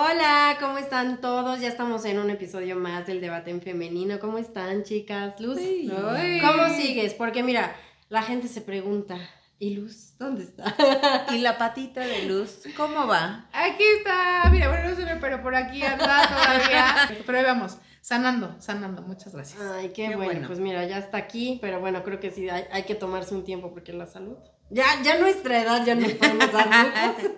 Hola, ¿cómo están todos? Ya estamos en un episodio más del debate en femenino. ¿Cómo están, chicas? Luz, Sí. ¿cómo sigues? Porque mira, la gente se pregunta, ¿y Luz dónde está? Y la patita de Luz, ¿cómo va? Aquí está, mira, bueno, no se ve, pero por aquí anda todavía. Pero ahí vamos, sanando, muchas gracias. Ay, qué Qué bueno. bueno. Pues mira, ya está aquí, pero bueno, creo que sí hay que tomarse un tiempo porque la salud. Ya nuestra edad ya nos podemos dar lujos.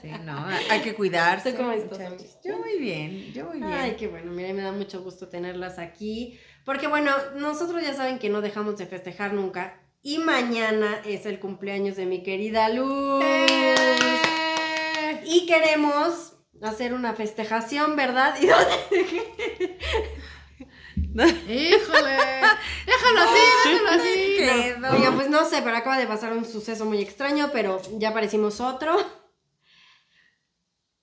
Sí, no, hay que cuidarse. ¿Tú cómo estás, muchachos. Yo muy bien. Ay, qué bueno, mira, me da mucho gusto tenerlas aquí, porque bueno, nosotros ya saben que no dejamos de festejar nunca, y mañana es el cumpleaños de mi querida Luz, y queremos hacer una festejación, ¿verdad? ¿Y dónde dejé? Híjole, déjalo así. Quedó. Oiga, pues no sé, pero acaba de pasar un suceso muy extraño, pero ya aparecimos otro.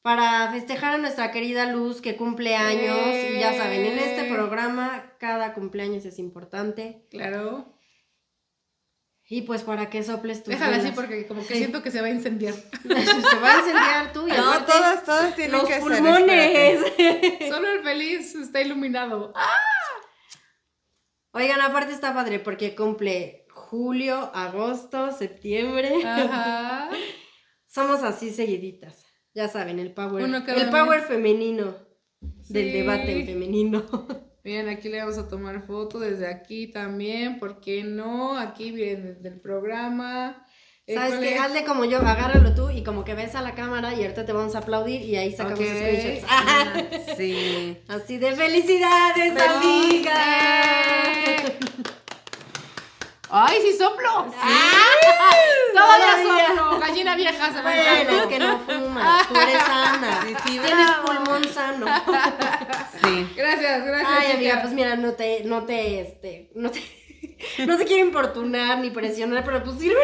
Para festejar a nuestra querida Luz que cumple años, y ya saben, en este programa cada cumpleaños es importante. Claro. Y pues para que soples tus Déjala así velas. porque como que Sí. siento que se va a incendiar. Se va a incendiar tú y No, aparte todas tienen los que ser. pulmones. Solo el feliz está iluminado. Oigan, aparte está padre porque cumple julio, agosto, septiembre. Ajá. Somos así seguiditas. Ya saben, el power. Uno cada El power mes. femenino del Sí. debate en femenino. Miren, aquí le vamos a tomar foto desde aquí también, ¿por qué no? Aquí viene desde el programa. ¿Sabes ¿Cuál qué? es? Hazle como yo, agárralo tú y como que ves a la cámara y ahorita te vamos a aplaudir y ahí sacamos Ok. screenshots. Sí. Así de felicidades, amiga. ¡Ay, sí soplo! Todavía. Todavía soplo, gallina vieja se va Bueno, es entrando. que no fumas, tú eres sana. Sí, sí, Tienes bravo. pulmón sano. Sí. Gracias, Ay, chica. amiga, pues mira, no te quiero importunar ni presionar, pero pues sirve.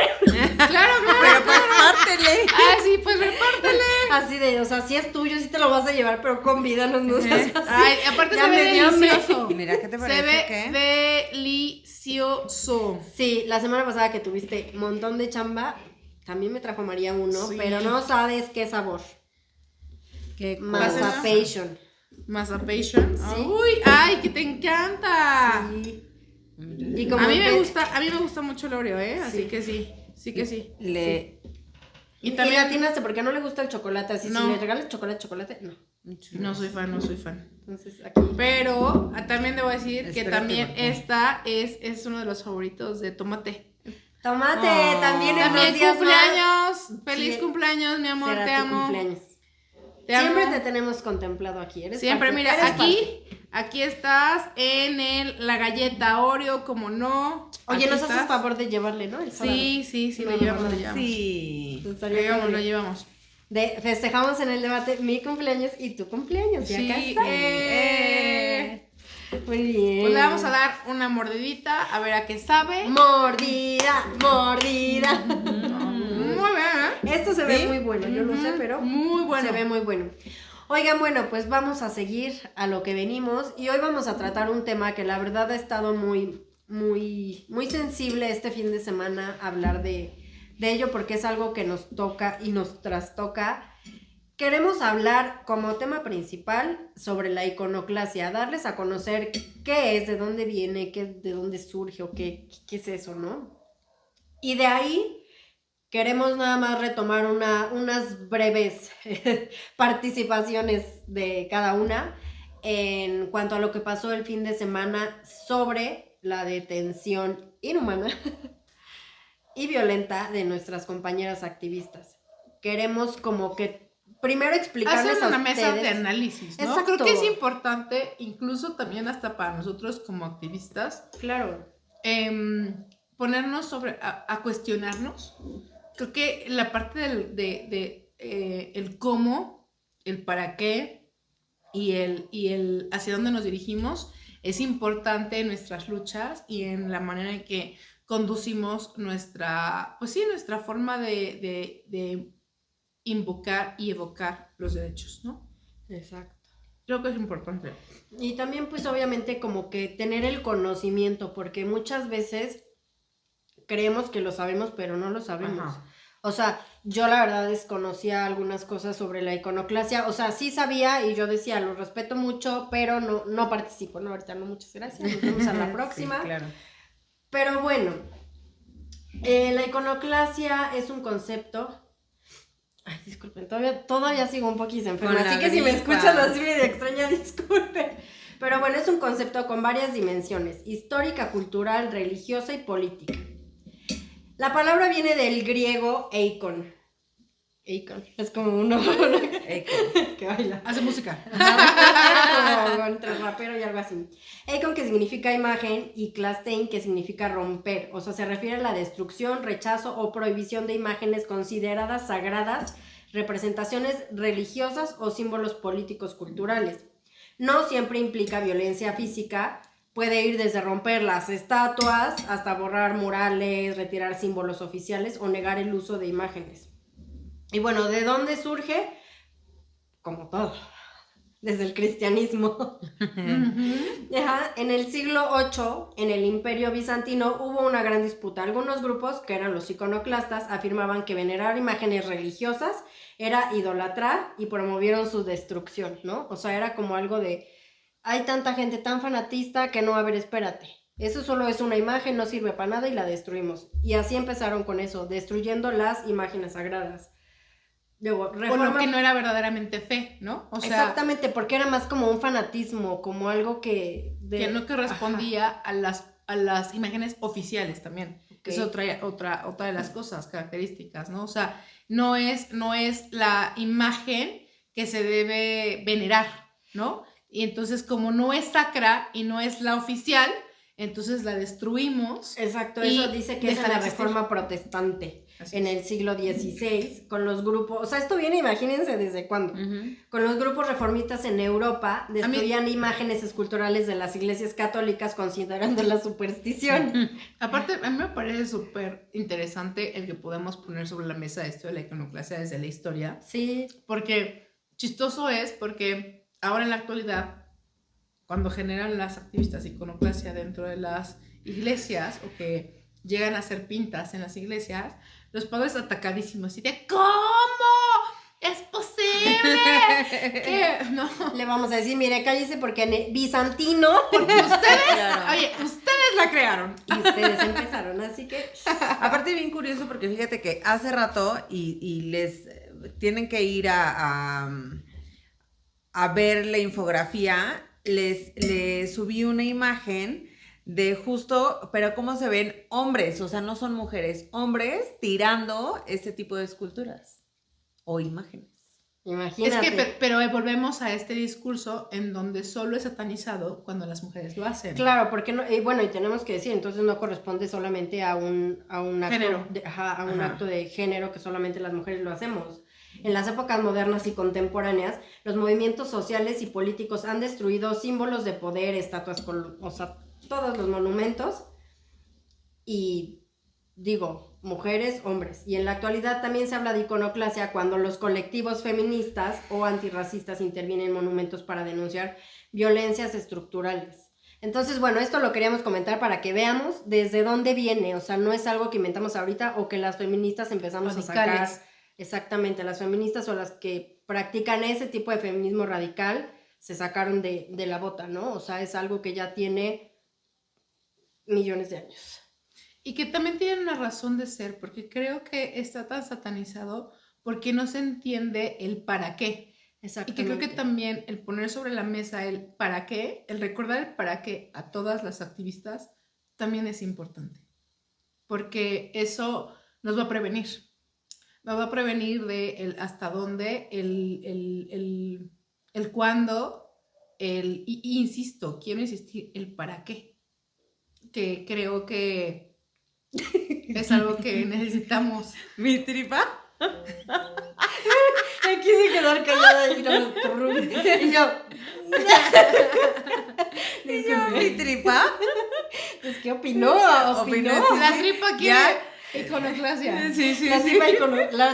Claro, Pero pues pártele. Ah, sí, pues repártele. Así de, o sea, si es tuyo, sí te lo vas a llevar, pero convídanos, no seas así. Ay, aparte Ya se ve me dio hambre. delicioso. Mira, ¿qué te parece? Se ve ¿Qué? delicioso. Sí, la semana pasada que tuviste un montón de chamba, también me trajo María uno, Sí. pero no sabes qué sabor. ¿Qué Mazapation. Mazapation. Sí. Uy, ay, que te encanta. Sí. Y como A mí me empe- gusta mucho el Oreo, así Sí. que sí que sí. Y Y también también atinaste porque no le gusta el chocolate, así No. si le regalas chocolate, no. no soy fan. Entonces aquí. Pero también debo decir que Espérate, también porque- esta es uno de los favoritos de Tomate. Tomate, Oh. también en También unos días cumpleaños. Feliz Sí. cumpleaños, mi más amor, será te tu amo. cumpleaños. Te Siempre amo. te tenemos contemplado aquí, eres Siempre, parte, mira, eres aquí estás en la galleta Oreo, como no. parte. Oye, Aquí nos haces estás. favor de llevarle, ¿no? El sábado. Sí, No, lo llevamos, no, lo llevamos. Sí. Estaría padre. Lo llevamos. Festejamos en el debate mi cumpleaños y tu cumpleaños. Y acá Sí, está. Muy bien. Pues le vamos a dar una mordidita, a ver a qué sabe. Mordida. Muy bien, Esto se ve ¿Sí? muy bueno, yo no sé, pero muy bueno. se ve muy bueno. Oigan, bueno, pues vamos a seguir a lo que venimos y hoy vamos a tratar un tema que la verdad ha estado muy sensible este fin de semana hablar de ello porque es algo que nos toca y nos trastoca. Queremos hablar como tema principal sobre la iconoclasia, darles a conocer qué es, de dónde viene, de dónde surge o qué es eso, ¿no? Y de ahí queremos nada más retomar unas breves participaciones de cada una en cuanto a lo que pasó el fin de semana sobre la detención inhumana y violenta de nuestras compañeras activistas. Queremos como que primero explicarles Hacer una a mesa ustedes. de análisis, ¿no? Exacto. Creo que es importante, incluso también hasta para nosotros como activistas, Claro. ponernos a cuestionarnos. Creo que la parte el cómo, el para qué y el hacia dónde nos dirigimos es importante en nuestras luchas y en la manera en que conducimos nuestra forma de invocar y evocar los derechos, ¿no? Exacto. Creo que es importante. Y también pues obviamente como que tener el conocimiento, porque muchas veces creemos que lo sabemos, pero no lo sabemos. Ajá. O sea, yo la verdad desconocía algunas cosas sobre la iconoclasia. O sea, sí sabía y yo decía, lo respeto mucho, pero no participo, ¿no? Ahorita no, muchas gracias. Nos vemos a la próxima. Sí, claro. Pero bueno, la iconoclasia es un concepto... Ay, disculpen, todavía sigo un poquito enferma, Con así la que si me gripa. escuchan así medio extraña, disculpen. Pero bueno, es un concepto con varias dimensiones, histórica, cultural, religiosa y política. La palabra viene del griego eikon. Eikon, es como uno que baila. Hace música. Como entre rapero y algo así. Eikon, que significa imagen, y klastein, que significa romper. O sea, se refiere a la destrucción, rechazo o prohibición de imágenes consideradas sagradas, representaciones religiosas o símbolos políticos culturales. No siempre implica violencia física. Puede ir desde romper las estatuas hasta borrar murales, retirar símbolos oficiales o negar el uso de imágenes. Y bueno, ¿de dónde surge? Como todo, desde el cristianismo. Ajá. En el siglo VIII, en el Imperio Bizantino, hubo una gran disputa. Algunos grupos, que eran los iconoclastas, afirmaban que venerar imágenes religiosas era idolatrar y promovieron su destrucción, ¿no? O sea, era como algo de, hay tanta gente tan fanatista que no, a ver, espérate. Eso solo es una imagen, no sirve para nada y la destruimos. Y así empezaron con eso, destruyendo las imágenes sagradas. Luego, O lo que no era verdaderamente fe, ¿no? O sea, exactamente, porque era más como un fanatismo, como algo que... que no correspondía a las imágenes oficiales también. Que es otra de las cosas características, ¿no? O sea, no es la imagen que se debe venerar, ¿no? Y entonces, como no es sacra y no es la oficial, entonces la destruimos. Exacto, eso dice que es en la Reforma Protestante. Así en es. el siglo XVI, con los grupos, o sea, esto viene, imagínense desde cuándo, con los grupos reformistas en Europa, destruían imágenes esculturales de las iglesias católicas considerando la superstición. Aparte, a mí me parece súper interesante el que podemos poner sobre la mesa esto de la iconoclasia desde la historia. Sí. Porque chistoso es porque ahora en la actualidad, cuando generan las activistas iconoclasia dentro de las iglesias o que llegan a hacer pintas en las iglesias, los padres atacadísimos y de ¿cómo? ¿Es posible? ¿Qué? No. Le vamos a decir, mire, cállese porque bizantino, Porque ustedes la crearon. y ustedes empezaron, así que... Aparte bien curioso porque fíjate que hace rato y les tienen que ir a ver la infografía, les subí una imagen de justo, pero cómo se ven hombres, o sea, no son mujeres, hombres tirando este tipo de esculturas o imágenes. Imagínate. Es que, pero volvemos a este discurso en donde solo es satanizado cuando las mujeres lo hacen. Claro, porque no, y bueno, y tenemos que decir, entonces no corresponde solamente a un acto Género. Acto de género que solamente las mujeres lo hacemos. En las épocas modernas y contemporáneas, los movimientos sociales y políticos han destruido símbolos de poder, estatuas, o sea, todos los monumentos, y digo, mujeres, hombres. Y en la actualidad también se habla de iconoclasia cuando los colectivos feministas o antirracistas intervienen en monumentos para denunciar violencias estructurales. Entonces, bueno, esto lo queríamos comentar para que veamos desde dónde viene. O sea, no es algo que inventamos ahorita o que las feministas empezamos Radicales. a sacar. Exactamente, las feministas o las que practican ese tipo de feminismo radical se sacaron de la bota, ¿no? O sea, es algo que ya tiene millones de años. Y que también tiene una razón de ser, porque creo que está tan satanizado porque no se entiende el para qué. Y Exactamente. que creo que también el poner sobre la mesa el para qué, el recordar el para qué a todas las activistas también es importante. Porque eso nos va a prevenir. Nos va a prevenir de el hasta dónde, el cuándo, y insisto, quiero insistir, el para qué. Que creo que es algo que necesitamos. ¿Mi tripa? Me quise quedar callada y y yo. ¿Y yo, mi tripa? Es que opinó. Opinó. La tripa quiere Ya. iconoclasia. Sí, sí, La sí.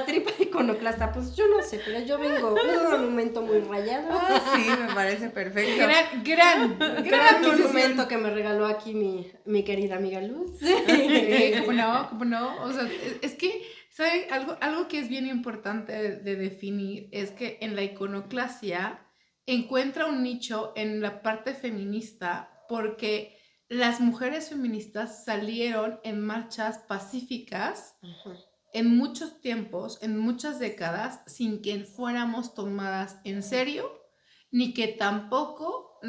tripa iconoclasta, pues yo no sé, pero yo vengo un monumento muy rayado. Ah, sí, me parece perfecto. Gran Gran adquisición. monumento que me regaló aquí mi querida amiga Luz. ¿Cómo no? O sea, es que ¿Saben? Algo que es bien importante de definir es que en la iconoclasia encuentra un nicho en la parte feminista porque las mujeres feministas salieron en marchas pacíficas en muchos tiempos, en muchas décadas, sin que fuéramos tomadas en serio, ni que tampoco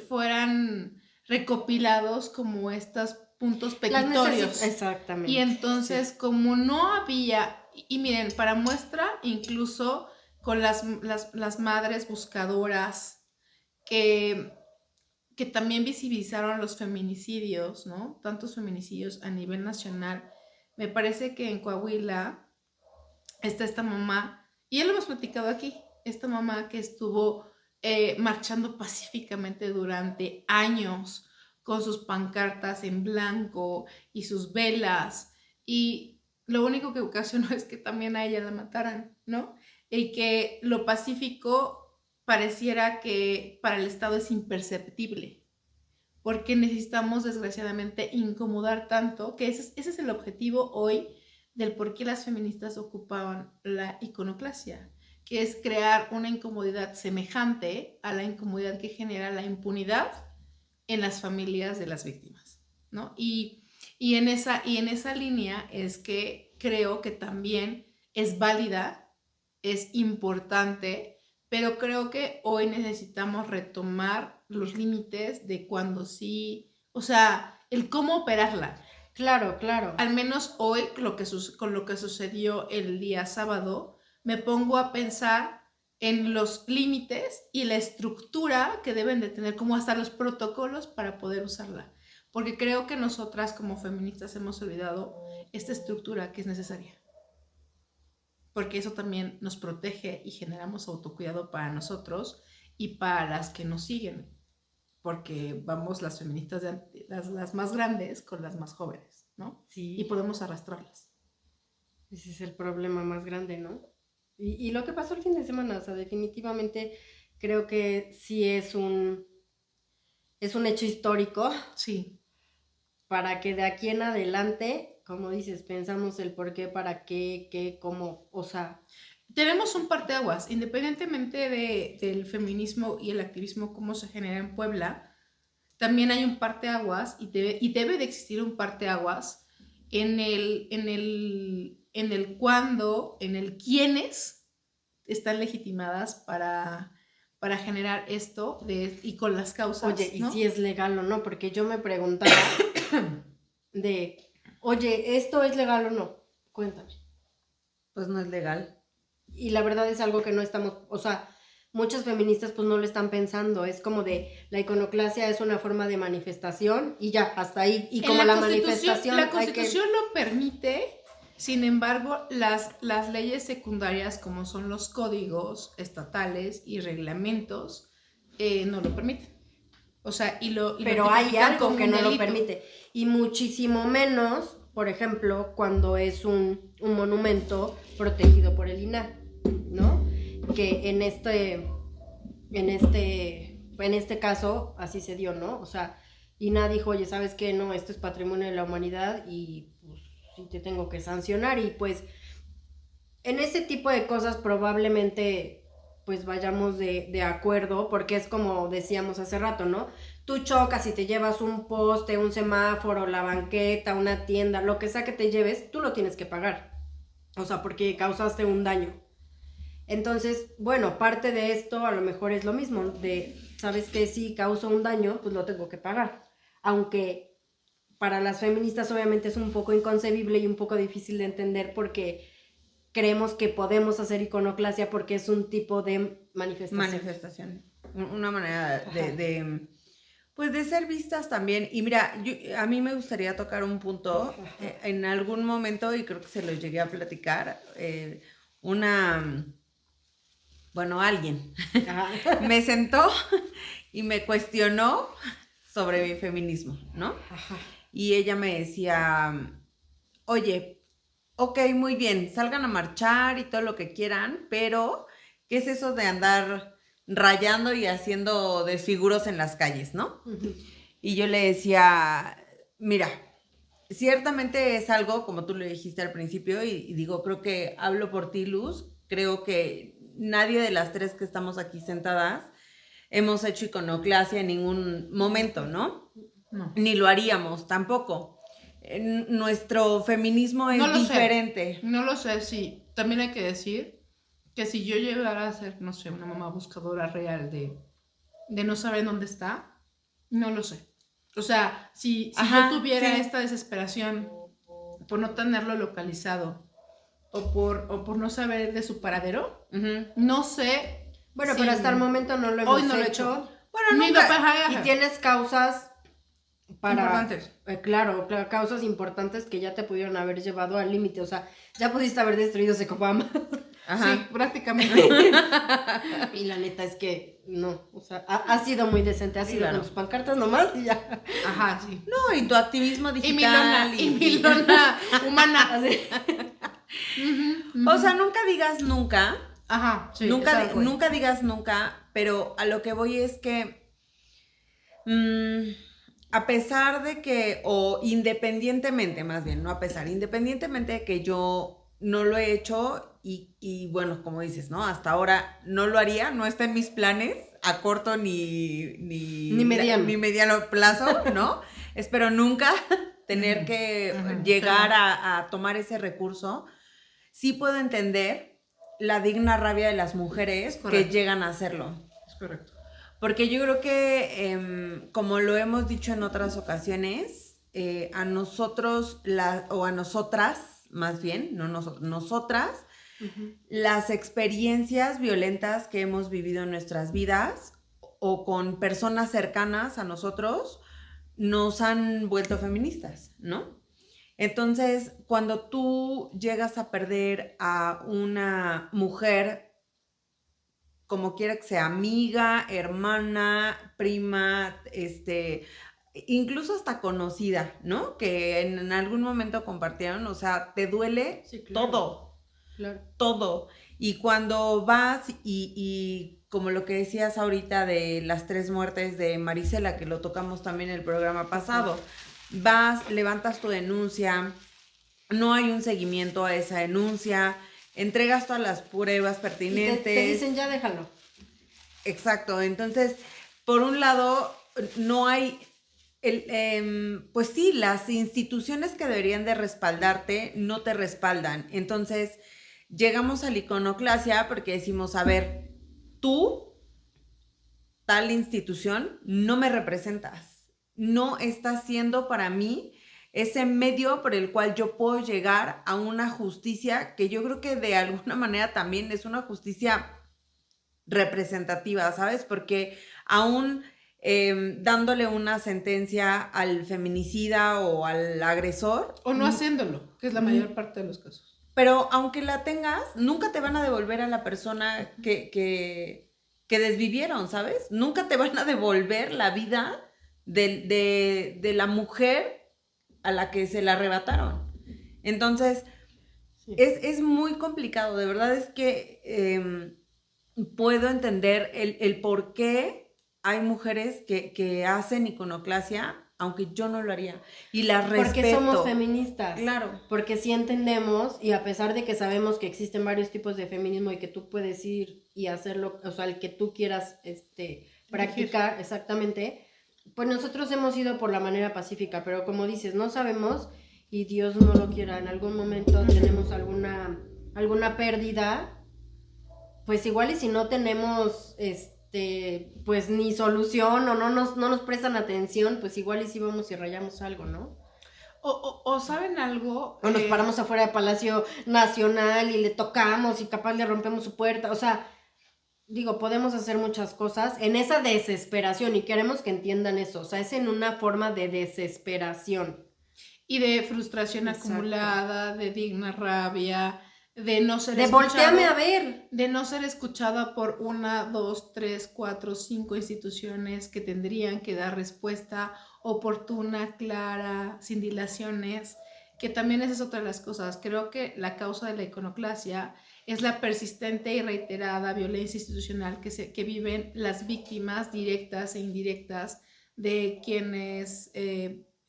fueran recopilados como estos puntos petitorios. Exactamente. Y entonces, sí. como no había, y miren, para muestra, incluso con las madres buscadoras que también visibilizaron los feminicidios, ¿no? Tantos feminicidios a nivel nacional. Me parece que en Coahuila está esta mamá, y ya lo hemos platicado aquí, esta mamá que estuvo marchando pacíficamente durante años con sus pancartas en blanco y sus velas, y lo único que ocasionó es que también a ella la mataran, ¿no? Y que lo pacífico pareciera que para el Estado es imperceptible, porque necesitamos desgraciadamente incomodar tanto, que ese es el objetivo hoy del por qué las feministas ocupaban la iconoclasia, que es crear una incomodidad semejante a la incomodidad que genera la impunidad en las familias de las víctimas, ¿no? Y en esa línea es que creo que también es válida, es importante, pero creo que hoy necesitamos retomar los límites de cuando sí, o sea, el cómo operarla. Claro, claro. Al menos hoy, con lo que sucedió el día sábado, me pongo a pensar en los límites y la estructura que deben de tener, como hasta los protocolos para poder usarla. Porque creo que nosotras como feministas hemos olvidado esta estructura que es necesaria. Porque eso también nos protege y generamos autocuidado para nosotros y para las que nos siguen. Porque vamos las feministas, las más grandes con las más jóvenes, ¿no? Sí. Y podemos arrastrarlas. Ese es el problema más grande, ¿no? Y lo que pasó el fin de semana, o sea, definitivamente creo que sí es un hecho histórico. Sí. Para que de aquí en adelante, como dices, pensamos el por qué, para qué, cómo, o sea... Tenemos un parteaguas, independientemente del feminismo y el activismo, cómo se genera en Puebla, también hay un parteaguas y debe de existir un parteaguas en el cuándo, en el quiénes están legitimadas para generar esto y con las causas. Oye, ¿y ¿no? si es legal o no? Porque yo me preguntaba oye, ¿esto es legal o no? Cuéntame. Pues no es legal. Y la verdad es algo que no estamos, o sea, muchas feministas pues no lo están pensando, es como de la iconoclasia es una forma de manifestación y ya, hasta ahí, y como la manifestación... La Constitución lo permite, sin embargo, las leyes secundarias como son los códigos estatales y reglamentos no lo permiten. O sea, pero hay algo que no lo permite, y muchísimo menos, por ejemplo, cuando es un monumento protegido por el INAH, ¿no? Que en este caso así se dio, ¿no? O sea, INAH dijo, oye, ¿sabes qué? No, esto es patrimonio de la humanidad y pues sí te tengo que sancionar, y pues en ese tipo de cosas probablemente pues vayamos de acuerdo, porque es como decíamos hace rato, ¿no? Tú chocas y te llevas un poste, un semáforo, la banqueta, una tienda, lo que sea que te lleves, tú lo tienes que pagar. O sea, porque causaste un daño. Entonces, bueno, parte de esto a lo mejor es lo mismo, de, ¿sabes qué? Si causo un daño, pues lo tengo que pagar. Aunque para las feministas obviamente es un poco inconcebible y un poco difícil de entender, porque creemos que podemos hacer iconoclasia porque es un tipo de manifestación. Una manera pues de ser vistas también. Y mira, a mí me gustaría tocar un punto en algún momento, y creo que se lo llegué a platicar, alguien me sentó y me cuestionó sobre mi feminismo, ¿no? Ajá. Y ella me decía, oye, ok, muy bien, salgan a marchar y todo lo que quieran, pero ¿qué es eso de andar rayando y haciendo desfiguros en las calles, no? Uh-huh. Y yo le decía, mira, ciertamente es algo, como tú lo dijiste al principio, y digo, creo que hablo por ti, Luz, creo que nadie de las tres que estamos aquí sentadas hemos hecho iconoclasia en ningún momento, ¿no? No. Ni lo haríamos tampoco. Nuestro feminismo es diferente. No lo sé, sí. También hay que decir que si yo llegara a ser, no sé, una mamá buscadora real de no saber dónde está, no lo sé. O sea, si Ajá, yo tuviera sí. esta desesperación por no tenerlo localizado o por no saber de su paradero, Ujú. no sé. Bueno, si- pero hasta el momento no lo hemos Hoy no lo he hecho. hecho. Bueno, Ni nunca. lo ajá, Y tienes causas para... importantes. Claro, causas importantes que ya te pudieron haber llevado al límite. O sea, ya pudiste haber destruido Secopam. Ajá. Sí, prácticamente. Y la neta es que no. O sea, ha sido muy decente. Ha sido Claro. con tus pancartas nomás y ya. Ajá, sí. No, y tu activismo digital. Y mi lona humana. Así. O sea, nunca digas nunca. Ajá, sí. nunca, esa fue. nunca digas nunca, pero a lo que voy es que a pesar de que, o independientemente más bien, no a pesar, independientemente de que yo no lo he hecho y bueno, como dices, ¿no? Hasta ahora no lo haría, no está en mis planes a corto Ni mediano. ni mediano plazo, ¿no? Espero nunca tener que llegar a tomar ese recurso. Sí puedo entender la digna rabia de las mujeres que llegan a hacerlo. Es correcto. Porque yo creo que, como lo hemos dicho en otras ocasiones, a nosotros, o a nosotras, más bien, no nosotras, las experiencias violentas que hemos vivido en nuestras vidas o con personas cercanas a nosotros nos han vuelto feministas, ¿no? Entonces, cuando tú llegas a perder a una mujer, como quiera que sea, amiga, hermana, prima, incluso hasta conocida, ¿no? Que en algún momento compartieron, o sea, te duele Sí, claro. todo, Claro. todo. Y cuando vas y como lo que decías ahorita de las 3 muertes de Marisela, que lo tocamos también en el programa pasado, vas, levantas tu denuncia, no hay un seguimiento a esa denuncia, entregas todas las pruebas Y pertinentes. te dicen, ya déjalo. Exacto, entonces, por un lado, no hay, pues sí, las instituciones que deberían de respaldarte no te respaldan. Entonces, llegamos a la iconoclasia porque decimos, a ver, tú, tal institución, no me representas. No estás siendo para mí ese medio por el cual yo puedo llegar a una justicia que yo creo que de alguna manera también es una justicia representativa, ¿sabes? Porque aún dándole una sentencia al feminicida o al agresor. O no haciéndolo, que es la mayor parte de los casos. Pero aunque la tengas, nunca te van a devolver a la persona que desvivieron, ¿sabes? Nunca te van a devolver la vida de la mujer a la que se la arrebataron. Entonces, Sí. es muy complicado, de verdad es que puedo entender el por qué hay mujeres que hacen iconoclasia, aunque yo no lo haría. Y las respeto. Porque somos feministas. Claro. Porque sí entendemos, y a pesar de que sabemos que existen varios tipos de feminismo y que tú puedes ir y hacerlo, o sea, el que tú quieras practicar, exactamente, pues nosotros hemos ido por la manera pacífica, pero como dices, no sabemos, y Dios no lo quiera, en algún momento tenemos alguna pérdida, pues igual y si no tenemos pues ni solución o no nos prestan atención, pues igual y si vamos y rayamos algo, ¿no? O ¿saben algo? O nos paramos afuera del Palacio Nacional y le tocamos y capaz le rompemos su puerta, o sea, digo, podemos hacer muchas cosas en esa desesperación y queremos que entiendan eso, o sea, es en una forma de desesperación. Y de frustración Exacto. acumulada, de digna rabia, de no ser De escuchado. volteame a ver. De no ser escuchada por 1, 2, 3, 4, 5 instituciones que tendrían que dar respuesta oportuna, clara, sin dilaciones, que también esa es otra de las cosas. Creo que la causa de la iconoclasia es la persistente y reiterada violencia institucional que viven las víctimas directas e indirectas de quienes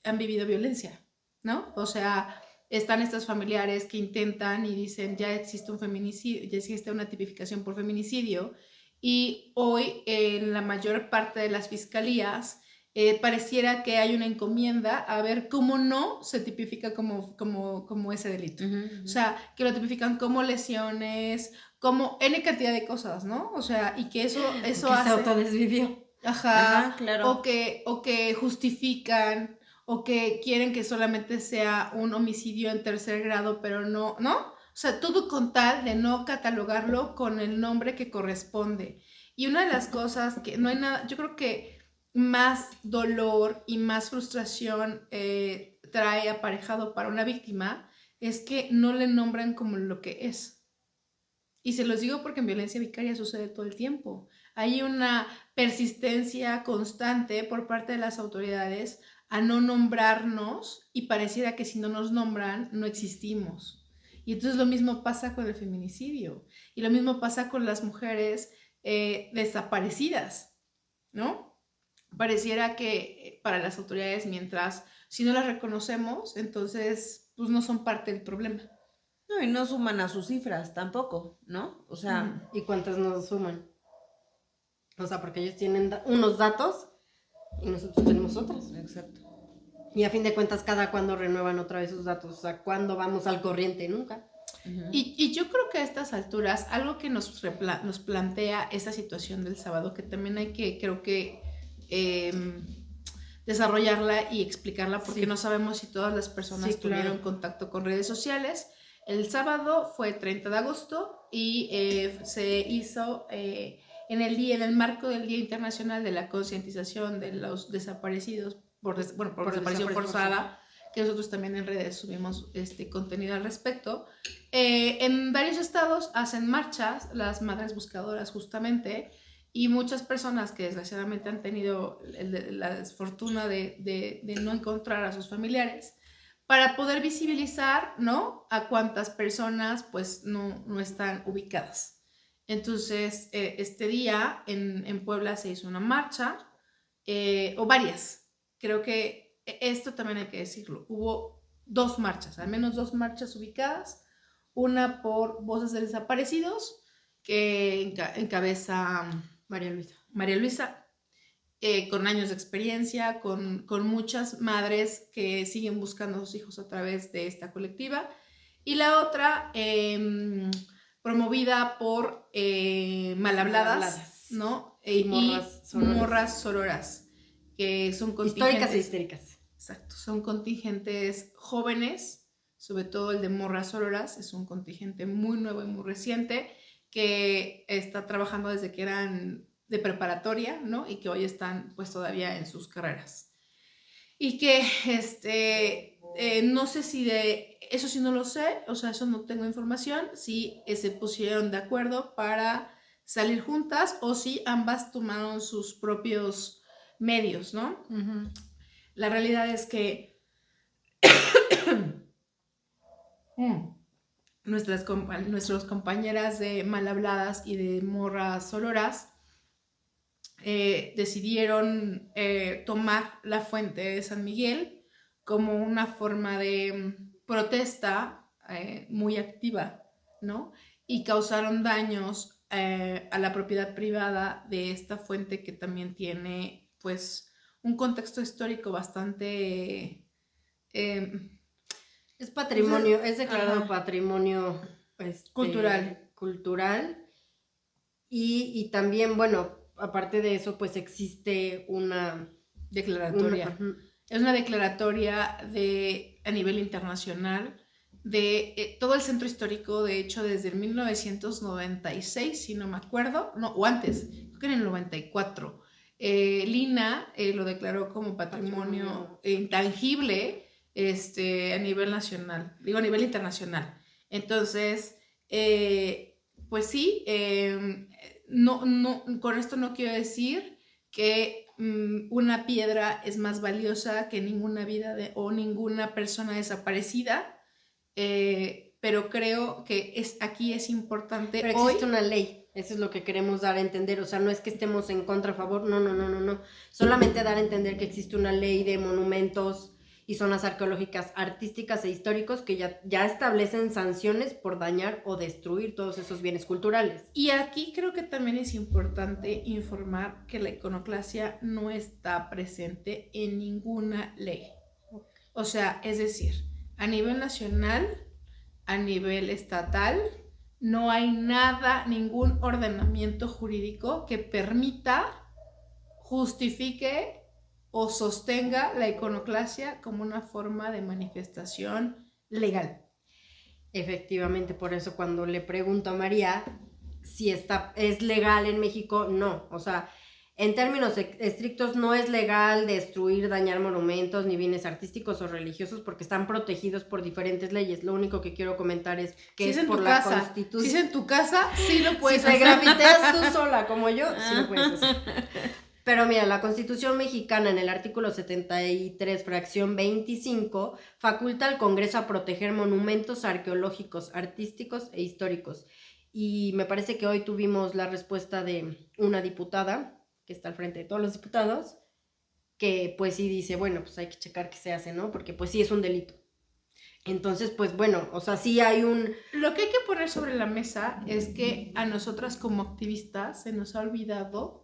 han vivido violencia. ¿no? O sea, están estos familiares que intentan y dicen, ya existe un feminicidio, ya existe una tipificación por feminicidio, y hoy en la mayor parte de las fiscalías pareciera que hay una encomienda a ver cómo no se tipifica como ese delito. O sea, que lo tipifican como lesiones, como N cantidad de cosas, ¿no? O sea, y que eso que hace... se autodesvivió. Ajá, claro. o que justifican, o que quieren que solamente sea un homicidio en tercer grado, pero no, ¿no? O sea, todo con tal de no catalogarlo con el nombre que corresponde. Y una de las cosas que no hay nada, yo creo que más dolor y más frustración trae aparejado para una víctima es que no le nombran como lo que es. Y se los digo porque en violencia vicaria sucede todo el tiempo. Hay una persistencia constante por parte de las autoridades a no nombrarnos y pareciera que si no nos nombran no existimos. Y entonces lo mismo pasa con el feminicidio y lo mismo pasa con las mujeres desaparecidas, ¿no? Pareciera que para las autoridades mientras si no las reconocemos, entonces pues no son parte del problema. No, y no suman a sus cifras tampoco, ¿no? O sea... ¿Y cuántas nos suman? O sea, porque ellos tienen unos datos y nosotros tenemos otros. Exacto. Y a fin de cuentas, cada cuando renuevan otra vez sus datos. O sea, ¿cuándo vamos al corriente? Nunca. Y yo creo que a estas alturas, algo que nos plantea esta situación del sábado, que también hay que, creo que, desarrollarla y explicarla, porque no sabemos si todas las personas tuvieron contacto con redes sociales. El sábado fue 30 de agosto y se hizo en el marco del Día Internacional de la Concientización de los Desaparecidos por desaparición forzada, que nosotros también en redes subimos contenido al respecto. En varios estados hacen marchas las madres buscadoras justamente, y muchas personas que desgraciadamente han tenido la desfortuna de no encontrar a sus familiares, para poder visibilizar, ¿no?, a cuántas personas pues no están ubicadas. Entonces, este día en Puebla se hizo una marcha, o varias. Creo que esto también hay que decirlo. Hubo 2 marchas, al menos 2 marchas ubicadas. Una por Voces de Desaparecidos, que encabeza María Luisa. María Luisa, con años de experiencia, con muchas madres que siguen buscando a sus hijos a través de esta colectiva. Y la otra, promovida por Malhabladas, ¿no? Y Morras Sororas, que son contingentes... Históricas e histéricas. Exacto, son contingentes jóvenes, sobre todo el de Morras Sororas, es un contingente muy nuevo y muy reciente, que está trabajando desde que eran de preparatoria, ¿no? Y que hoy están pues todavía en sus carreras. Y que no sé si de eso sí no lo sé, o sea, eso no tengo información, si se pusieron de acuerdo para salir juntas o si ambas tomaron sus propios medios, ¿no? La realidad es que nuestras compañeras de Malhabladas y de Morras Sororas decidieron tomar la fuente de San Miguel como una forma de protesta muy activa, ¿no? Y causaron daños a la propiedad privada de esta fuente, que también tiene pues un contexto histórico bastante... es patrimonio, es declarado patrimonio cultural. Y también, bueno, aparte de eso, pues existe una declaratoria. Es una declaratoria a nivel internacional de todo el centro histórico, de hecho, desde el 1996, si no me acuerdo, no, o antes, creo que en el 94. Lina lo declaró como patrimonio intangible a nivel nacional, digo a nivel internacional. Entonces, pues sí, no, con esto no quiero decir que una piedra es más valiosa que ninguna vida o ninguna persona desaparecida, pero creo que aquí es importante. Pero existe una ley. Eso es lo que queremos dar a entender, o sea, no es que estemos en contra, a favor, no, solamente dar a entender que existe una ley de monumentos y zonas arqueológicas, artísticas e históricos que ya establecen sanciones por dañar o destruir todos esos bienes culturales. Y aquí creo que también es importante informar que la iconoclasia no está presente en ninguna ley. O sea, es decir, a nivel nacional, a nivel estatal, no hay nada, ningún ordenamiento jurídico que permita, justifique o sostenga la iconoclasia como una forma de manifestación legal. Efectivamente, por eso cuando le pregunto a María si es legal en México, no. O sea, en términos estrictos no es legal destruir, dañar monumentos ni bienes artísticos o religiosos porque están protegidos por diferentes leyes. Lo único que quiero comentar es que si es por la Constitución. Si es en tu casa, sí lo puedes hacer. Si te grafiteas tú sola como yo, sí lo puedes hacer. Pero mira, la Constitución mexicana en el artículo 73, fracción 25, faculta al Congreso a proteger monumentos arqueológicos, artísticos e históricos. Y me parece que hoy tuvimos la respuesta de una diputada que está al frente de todos los diputados, que pues sí dice, bueno, pues hay que checar qué se hace, ¿no? Porque pues sí es un delito. Entonces, pues bueno, o sea, sí hay un... Lo que hay que poner sobre la mesa es que a nosotras como activistas se nos ha olvidado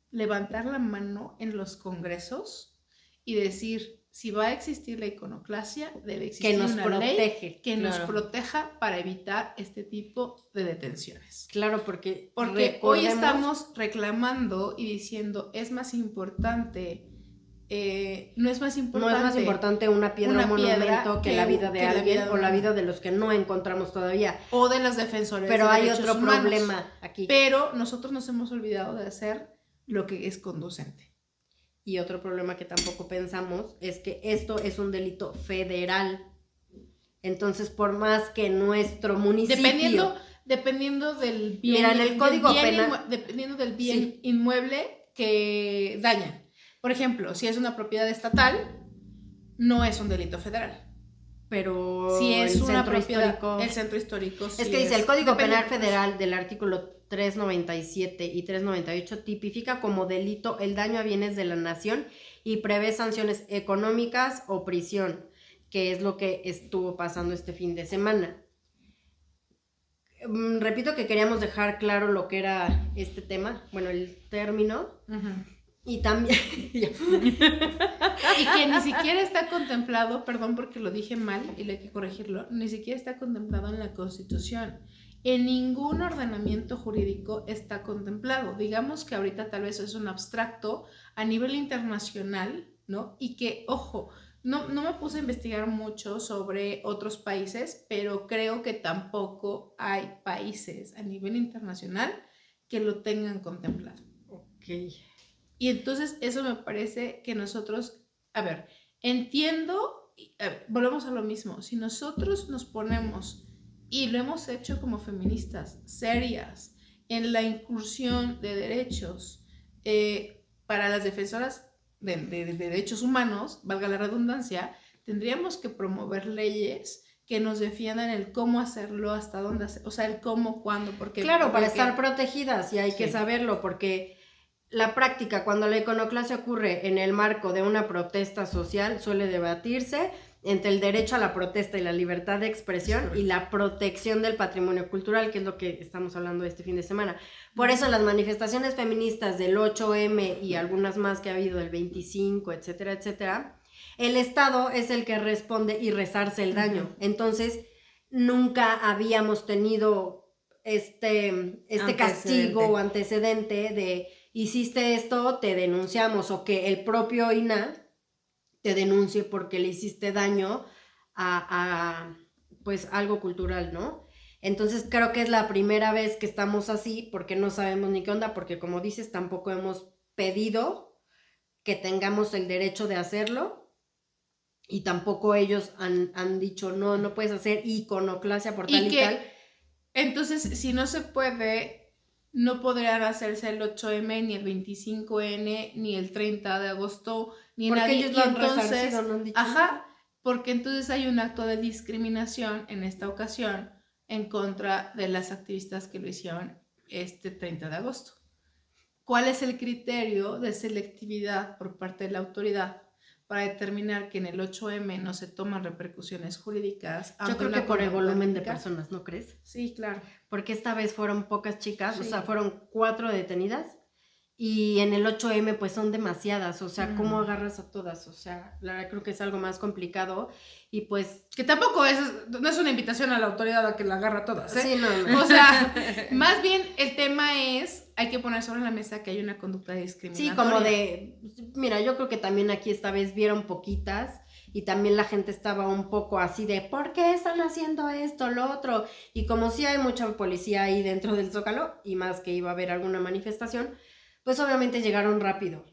levantar la mano en los congresos y decir, si va a existir la iconoclasia, debe existir una ley que nos proteja para evitar este tipo de detenciones. Claro, porque hoy estamos reclamando y diciendo, es más importante, no es más importante una piedra o un monumento que la vida de alguien o la vida de los que no encontramos todavía. O de los defensores de derechos humanos. Pero hay otro problema aquí. Pero nosotros nos hemos olvidado de hacer lo que es conducente. Y otro problema que tampoco pensamos es que esto es un delito federal. Entonces, por más que nuestro municipio... Dependiendo del bien... Mira, en el Código Penal... Dependiendo del bien inmueble que daña. Por ejemplo, si es una propiedad estatal, no es un delito federal. Pero si es el una centro propiedad, histórico... El centro histórico sí es que dice, el Código Penal Federal del artículo 397 y 398 tipifica como delito el daño a bienes de la nación y prevé sanciones económicas o prisión, que es lo que estuvo pasando este fin de semana. Repito que queríamos dejar claro lo que era este tema, bueno, el término, y también... y que ni siquiera está contemplado, perdón porque lo dije mal y hay que corregirlo, ni siquiera está contemplado en la Constitución. En ningún ordenamiento jurídico está contemplado. Digamos que ahorita tal vez es un abstracto a nivel internacional, ¿no? Y que, ojo, no me puse a investigar mucho sobre otros países, pero creo que tampoco hay países a nivel internacional que lo tengan contemplado. Ok. Y entonces eso me parece que nosotros, a ver, entiendo, volvemos a lo mismo, si nosotros nos ponemos... Y lo hemos hecho como feministas serias en la incursión de derechos para las defensoras de derechos humanos, valga la redundancia, tendríamos que promover leyes que nos defiendan el cómo hacerlo, hasta dónde hacerlo, o sea, el cómo, cuándo, porque... Claro, para estar protegidas y hay que saberlo porque la práctica, cuando la iconoclasia ocurre en el marco de una protesta social, suele debatirse entre el derecho a la protesta y la libertad de expresión y la protección del patrimonio cultural, que es lo que estamos hablando este fin de semana. Por eso las manifestaciones feministas del 8M y algunas más que ha habido del 25, etcétera, etcétera, el Estado es el que responde y resarce el daño. Entonces, nunca habíamos tenido este castigo o antecedente de hiciste esto, te denunciamos, o que el propio INAH te denuncie porque le hiciste daño a pues algo cultural, ¿no? Entonces creo que es la primera vez que estamos así porque no sabemos ni qué onda, porque como dices, tampoco hemos pedido que tengamos el derecho de hacerlo y tampoco ellos han dicho no puedes hacer iconoclasia por tal y tal. Entonces, si no se puede, no podrían hacerse el 8M, ni el 25N, ni el 30 de agosto, ni porque nadie. Ellos lo han resarcido, no han dicho nada. Porque entonces hay un acto de discriminación en esta ocasión en contra de las activistas que lo hicieron este 30 de agosto. ¿Cuál es el criterio de selectividad por parte de la autoridad para determinar que en el 8M no se toman repercusiones jurídicas. Yo creo que por el volumen de personas, ¿no crees? Sí, claro. Porque esta vez fueron pocas chicas, Sí. o sea, fueron 4 detenidas y en el 8M pues son demasiadas, o sea, ¿cómo agarras a todas? O sea, la verdad creo que es algo más complicado y pues... Que tampoco no es una invitación a la autoridad a que la agarra a todas, ¿eh? Sí, no. O sea, más bien el tema es, hay que poner sobre la mesa que hay una conducta discriminatoria. Sí, como de, mira, yo creo que también aquí esta vez vieron poquitas y también la gente estaba un poco así de, ¿por qué están haciendo esto, lo otro? Y como sí hay mucha policía ahí dentro del Zócalo y más que iba a haber alguna manifestación, pues obviamente llegaron rápido.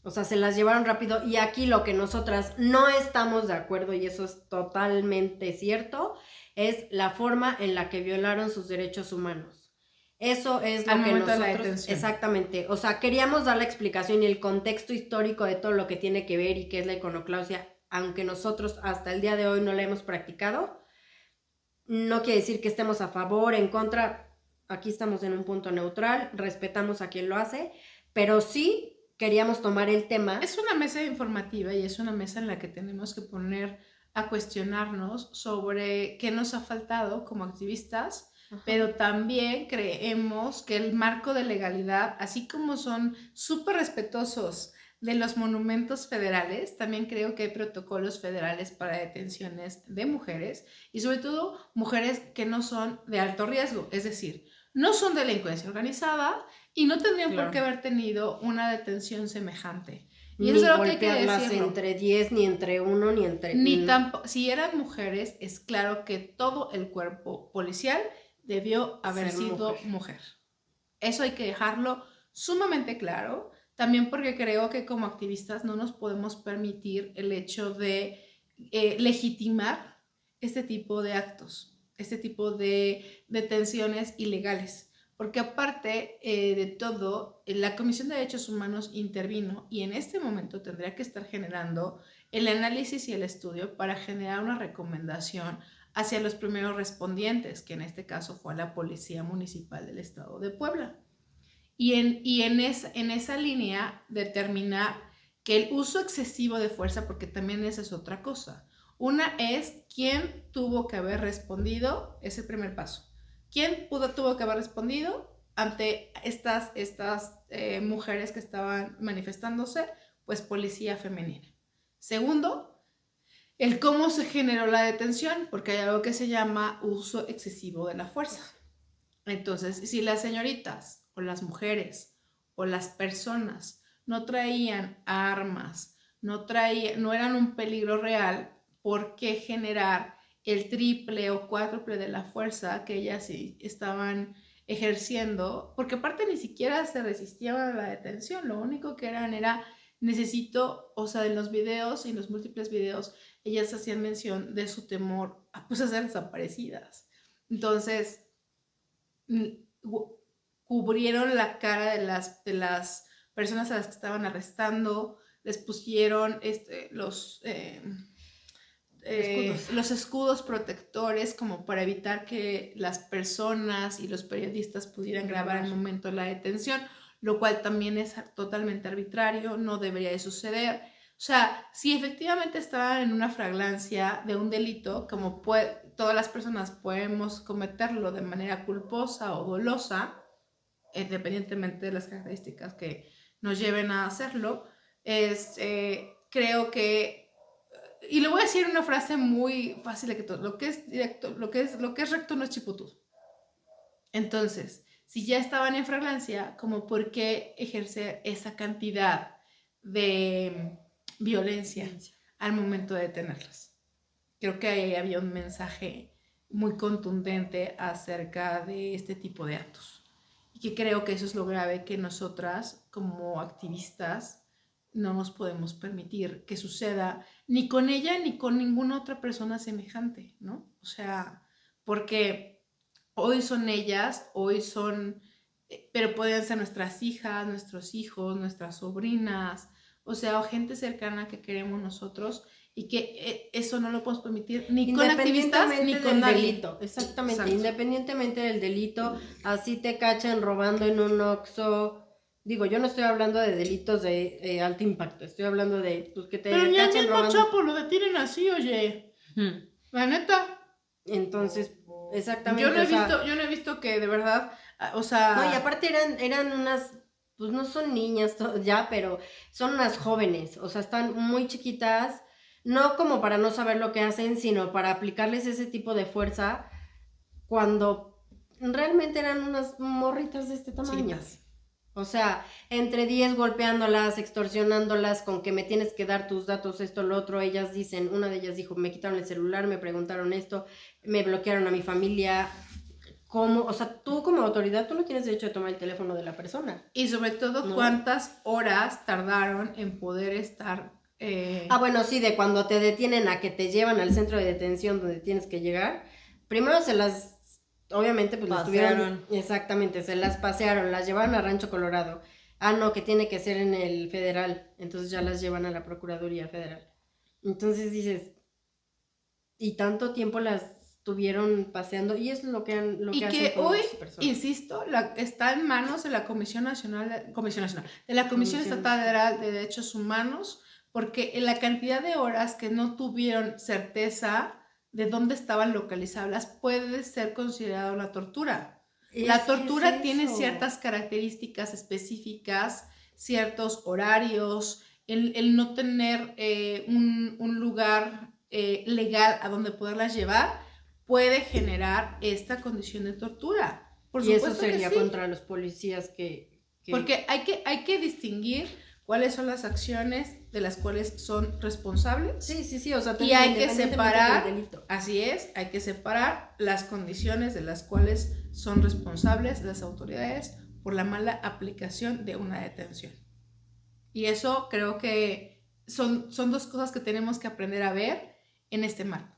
O sea, se las llevaron rápido y aquí lo que nosotras no estamos de acuerdo, y eso es totalmente cierto, es la forma en la que violaron sus derechos humanos. Eso es lo Al que momento de la nosotros... detención. Exactamente. O sea, queríamos dar la explicación y el contexto histórico de todo lo que tiene que ver y qué es la iconoclasia, aunque nosotros hasta el día de hoy no la hemos practicado. No quiere decir que estemos a favor, en contra. Aquí estamos en un punto neutral, respetamos a quien lo hace, pero sí queríamos tomar el tema. Es una mesa informativa y es una mesa en la que tenemos que poner a cuestionarnos sobre qué nos ha faltado como activistas, pero también creemos que el marco de legalidad, así como son súper respetuosos de los monumentos federales, también creo que hay protocolos federales para detenciones de mujeres y sobre todo mujeres que no son de alto riesgo, es decir, no son delincuencia organizada y no tendrían por qué haber tenido una detención semejante. Y Ni eso es lo que hay que golpearlas decirlo. entre 10, ni entre 1, ni entre... Ni tampoco, si eran mujeres, es claro que todo el cuerpo policial debió haber Ser sido mujer. Eso hay que dejarlo sumamente claro. También porque creo que como activistas no nos podemos permitir el hecho de legitimar este tipo de actos, este tipo de detenciones ilegales. Porque aparte de todo, la Comisión de Derechos Humanos intervino y en este momento tendría que estar generando el análisis y el estudio para generar una recomendación hacia los primeros respondientes, que en este caso fue la Policía Municipal del Estado de Puebla. Y en esa línea determinar que el uso excesivo de fuerza, porque también esa es otra cosa. Una es quién tuvo que haber respondido, es el primer paso. ¿Quién tuvo que haber respondido ante estas mujeres que estaban manifestándose? Pues policía femenina. Segundo, el cómo se generó la detención, porque hay algo que se llama uso excesivo de la fuerza. Entonces, si las señoritas o las mujeres o las personas no traían armas, no eran un peligro real, ¿por qué generar el triple o cuádruple de la fuerza que ellas sí estaban ejerciendo? Porque aparte ni siquiera se resistían a la detención, lo único que era necesito, o sea, en los videos y en los múltiples videos, ellas hacían mención de su temor a ser desaparecidas. Entonces, cubrieron la cara de las personas a las que estaban arrestando, les pusieron los escudos protectores como para evitar que las personas y los periodistas pudieran grabar el momento de la detención, lo cual también es totalmente arbitrario, no debería de suceder. O sea, si efectivamente estaban en una flagrancia de un delito, como todas las personas podemos cometerlo de manera culposa o dolosa, independientemente de las características que nos lleven a hacerlo, creo que, y le voy a decir una frase muy fácil de que todo, lo que es directo, lo que es recto no es chipotudo. Entonces, si ya estaban en flagrancia, como por qué ejercer esa cantidad de violencia al momento de detenerlas. Creo que ahí había un mensaje muy contundente acerca de este tipo de actos. Y que creo que eso es lo grave que nosotras como activistas no nos podemos permitir que suceda ni con ella ni con ninguna otra persona semejante, ¿no? O sea, porque hoy son ellas, pero pueden ser nuestras hijas, nuestros hijos, nuestras sobrinas, o sea, o gente cercana que queremos nosotros y que eso no lo podemos permitir ni con activistas ni con nadie. Delito. Exactamente, Exacto. Independientemente del delito, así te cachan robando en un Oxxo, Digo, yo no estoy hablando de delitos de alto impacto, estoy hablando de pues, que te Pero ni al cachen mismo robando. Chapo lo detienen así, oye. La neta. Entonces, exactamente, Yo no he visto que de verdad, o sea... No, y aparte eran unas, pues no son niñas ya, pero son unas jóvenes, o sea, están muy chiquitas, no como para no saber lo que hacen, sino para aplicarles ese tipo de fuerza cuando realmente eran unas morritas de este tamaño. Chiquitas. O sea, entre 10 golpeándolas, extorsionándolas con que me tienes que dar tus datos, esto, lo otro. Ellas dicen, una de ellas dijo, me quitaron el celular, me preguntaron esto, me bloquearon a mi familia. ¿Cómo? O sea, tú como autoridad, tú no tienes derecho de tomar el teléfono de la persona. Y sobre todo, ¿no? ¿cuántas horas tardaron en poder estar... Bueno, sí, de cuando te detienen a que te llevan al centro de detención donde tienes que llegar. Primero se las... Obviamente, pues las tuvieron... Exactamente, se las pasearon, las llevaron a Rancho Colorado. Ah, no, que tiene que ser en el federal. Entonces ya las llevan a la Procuraduría Federal. Entonces dices... Y tanto tiempo las tuvieron paseando y es lo que y hacen que con hoy, muchas personas. insisto, está en manos de la Comisión Nacional, de la Comisión Estatal de Derechos Humanos, porque en la cantidad de horas que no tuvieron certeza de dónde estaban localizables puede ser considerada una tortura. La tortura tiene ciertas características específicas, ciertos horarios, el no tener un lugar legal a donde poderlas llevar puede generar esta condición de tortura. Por y eso sería sí. Contra los policías que... Porque hay que distinguir cuáles son las acciones de las cuales son responsables. Sí, o sea, y hay que separar, así es, hay que separar las condiciones de las cuales son responsables las autoridades por la mala aplicación de una detención. Y eso creo que son dos cosas que tenemos que aprender a ver en este marco.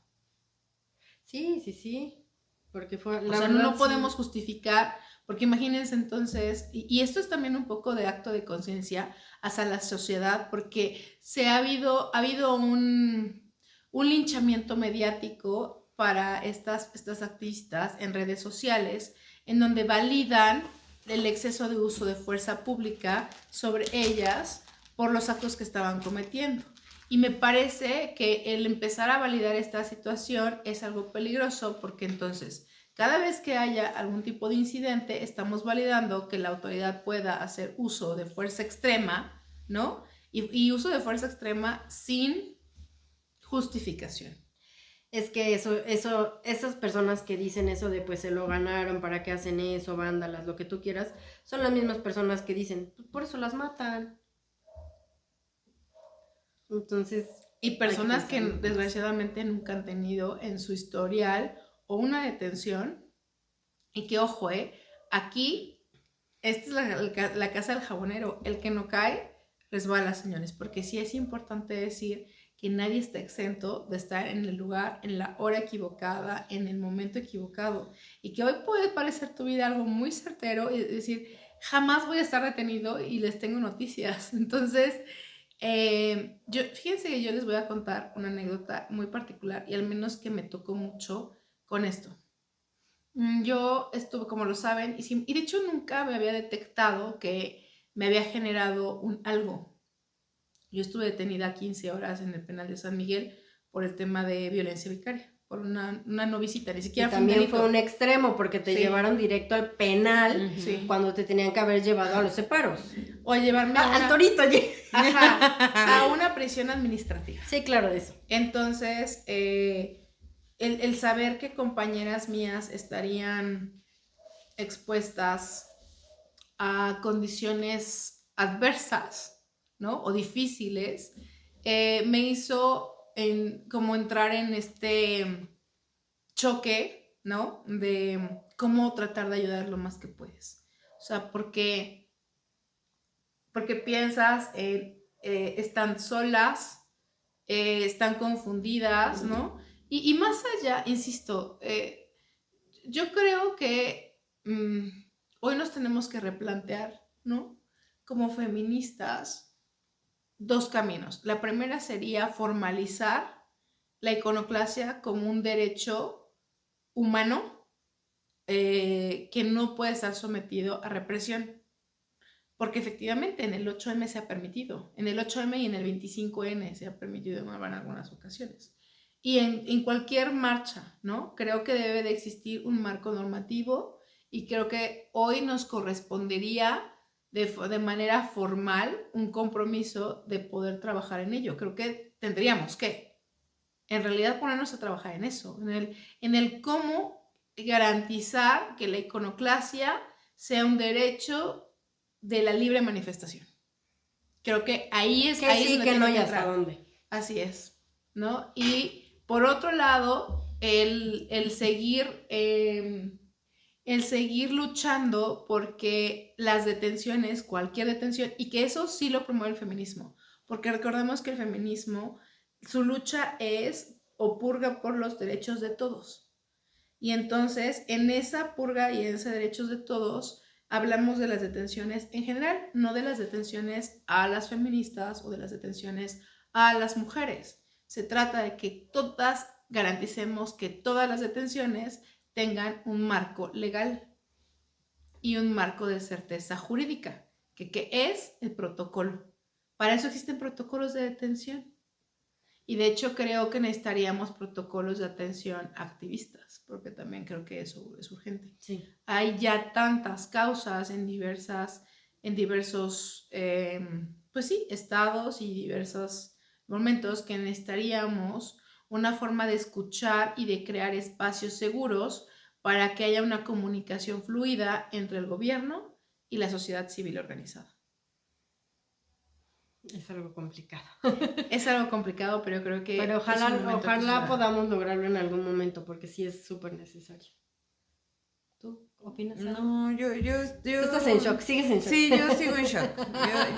Sí, porque fue... La verdad, no podemos justificar, porque imagínense entonces, y esto es también un poco de acto de conciencia hacia la sociedad, porque ha habido un linchamiento mediático para estas activistas en redes sociales, en donde validan el exceso de uso de fuerza pública sobre ellas por los actos que estaban cometiendo. Y me parece que el empezar a validar esta situación es algo peligroso, porque entonces cada vez que haya algún tipo de incidente estamos validando que la autoridad pueda hacer uso de fuerza extrema, ¿no? Y uso de fuerza extrema sin justificación. Es que esas personas que dicen eso de pues se lo ganaron, ¿para qué hacen eso? Vándalas, lo que tú quieras, son las mismas personas que dicen, pues por eso las matan. Entonces... Y personas que desgraciadamente nunca han tenido en su historial o una detención, y que ojo, aquí, esta es la casa del jabonero, el que no cae, resbala, señores, porque sí es importante decir que nadie está exento de estar en el lugar, en la hora equivocada, en el momento equivocado, y que hoy puede parecer tu vida algo muy certero, y decir, jamás voy a estar detenido y les tengo noticias. Entonces, fíjense que yo les voy a contar una anécdota muy particular, y al menos que me tocó mucho con esto. Yo estuve, como lo saben, y de hecho nunca me había detectado que me había generado algo. Yo estuve detenida 15 horas en el penal de San Miguel por el tema de violencia vicaria, por una no visita, ni siquiera fue un delito. También fue un extremo, porque te llevaron directo al penal cuando te tenían que haber llevado a los separos. O llevarme al torito. A una prisión administrativa. Sí, claro, de eso. Entonces, el saber que compañeras mías estarían expuestas a condiciones adversas, ¿no? O difíciles, me hizo como entrar en este choque, ¿no? De cómo tratar de ayudar lo más que puedes. O sea, porque piensas, están solas, están confundidas, ¿no? Y más allá, insisto, yo creo que hoy nos tenemos que replantear, ¿no? Como feministas, dos caminos. La primera sería formalizar la iconoclasia como un derecho humano que no puede estar sometido a represión. Porque efectivamente en el 8M se ha permitido, en el 8M y en el 25N se ha permitido en algunas ocasiones. Y en cualquier marcha, ¿no? Creo que debe de existir un marco normativo y creo que hoy nos correspondería de manera formal un compromiso de poder trabajar en ello. Creo que tendríamos que, en realidad, ponernos a trabajar en eso, en el cómo garantizar que la iconoclasia sea un derecho de la libre manifestación. Creo que ahí es... Que ahí sí, es que no, y hasta dónde. Así es, ¿no? Y por otro lado, el seguir luchando porque las detenciones, cualquier detención, y que eso sí lo promueve el feminismo, porque recordemos que el feminismo, su lucha es o purga por los derechos de todos. Y entonces, en esa purga y en ese derechos de todos, hablamos de las detenciones en general, no de las detenciones a las feministas o de las detenciones a las mujeres. Se trata de que todas garanticemos que todas las detenciones tengan un marco legal y un marco de certeza jurídica, que es el protocolo. Para eso existen protocolos de detención. Y de hecho creo que necesitaríamos protocolos de atención activistas, porque también creo que eso es urgente. Sí. Hay ya tantas causas en diversos, pues sí, estados y diversos momentos que necesitaríamos una forma de escuchar y de crear espacios seguros para que haya una comunicación fluida entre el gobierno y la sociedad civil organizada. Es algo complicado. Es algo complicado, pero creo que... Pero ojalá podamos lograrlo en algún momento, porque sí es súper necesario. ¿Tú opinas algo? No, yo... Tú estás en shock, sigues en shock. Sí, yo sigo en shock.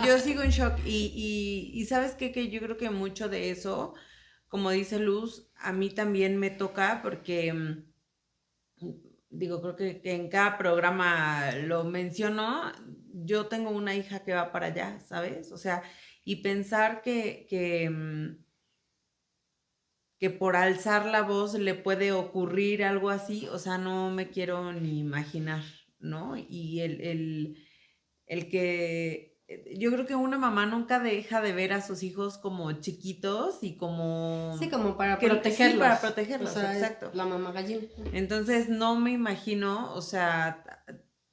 Yo sigo en shock. Y ¿sabes qué? Que yo creo que mucho de eso, como dice Luz, a mí también me toca porque... digo, creo que en cada programa lo menciono, yo tengo una hija que va para allá, ¿sabes? O sea, y pensar que por alzar la voz le puede ocurrir algo así, o sea, no me quiero ni imaginar, ¿no? Y el que yo creo que una mamá nunca deja de ver a sus hijos como chiquitos y como... Sí, como para que, protegerlos. Sí, para protegerlos, o sea, exacto. La mamá gallina. Entonces no me imagino, o sea,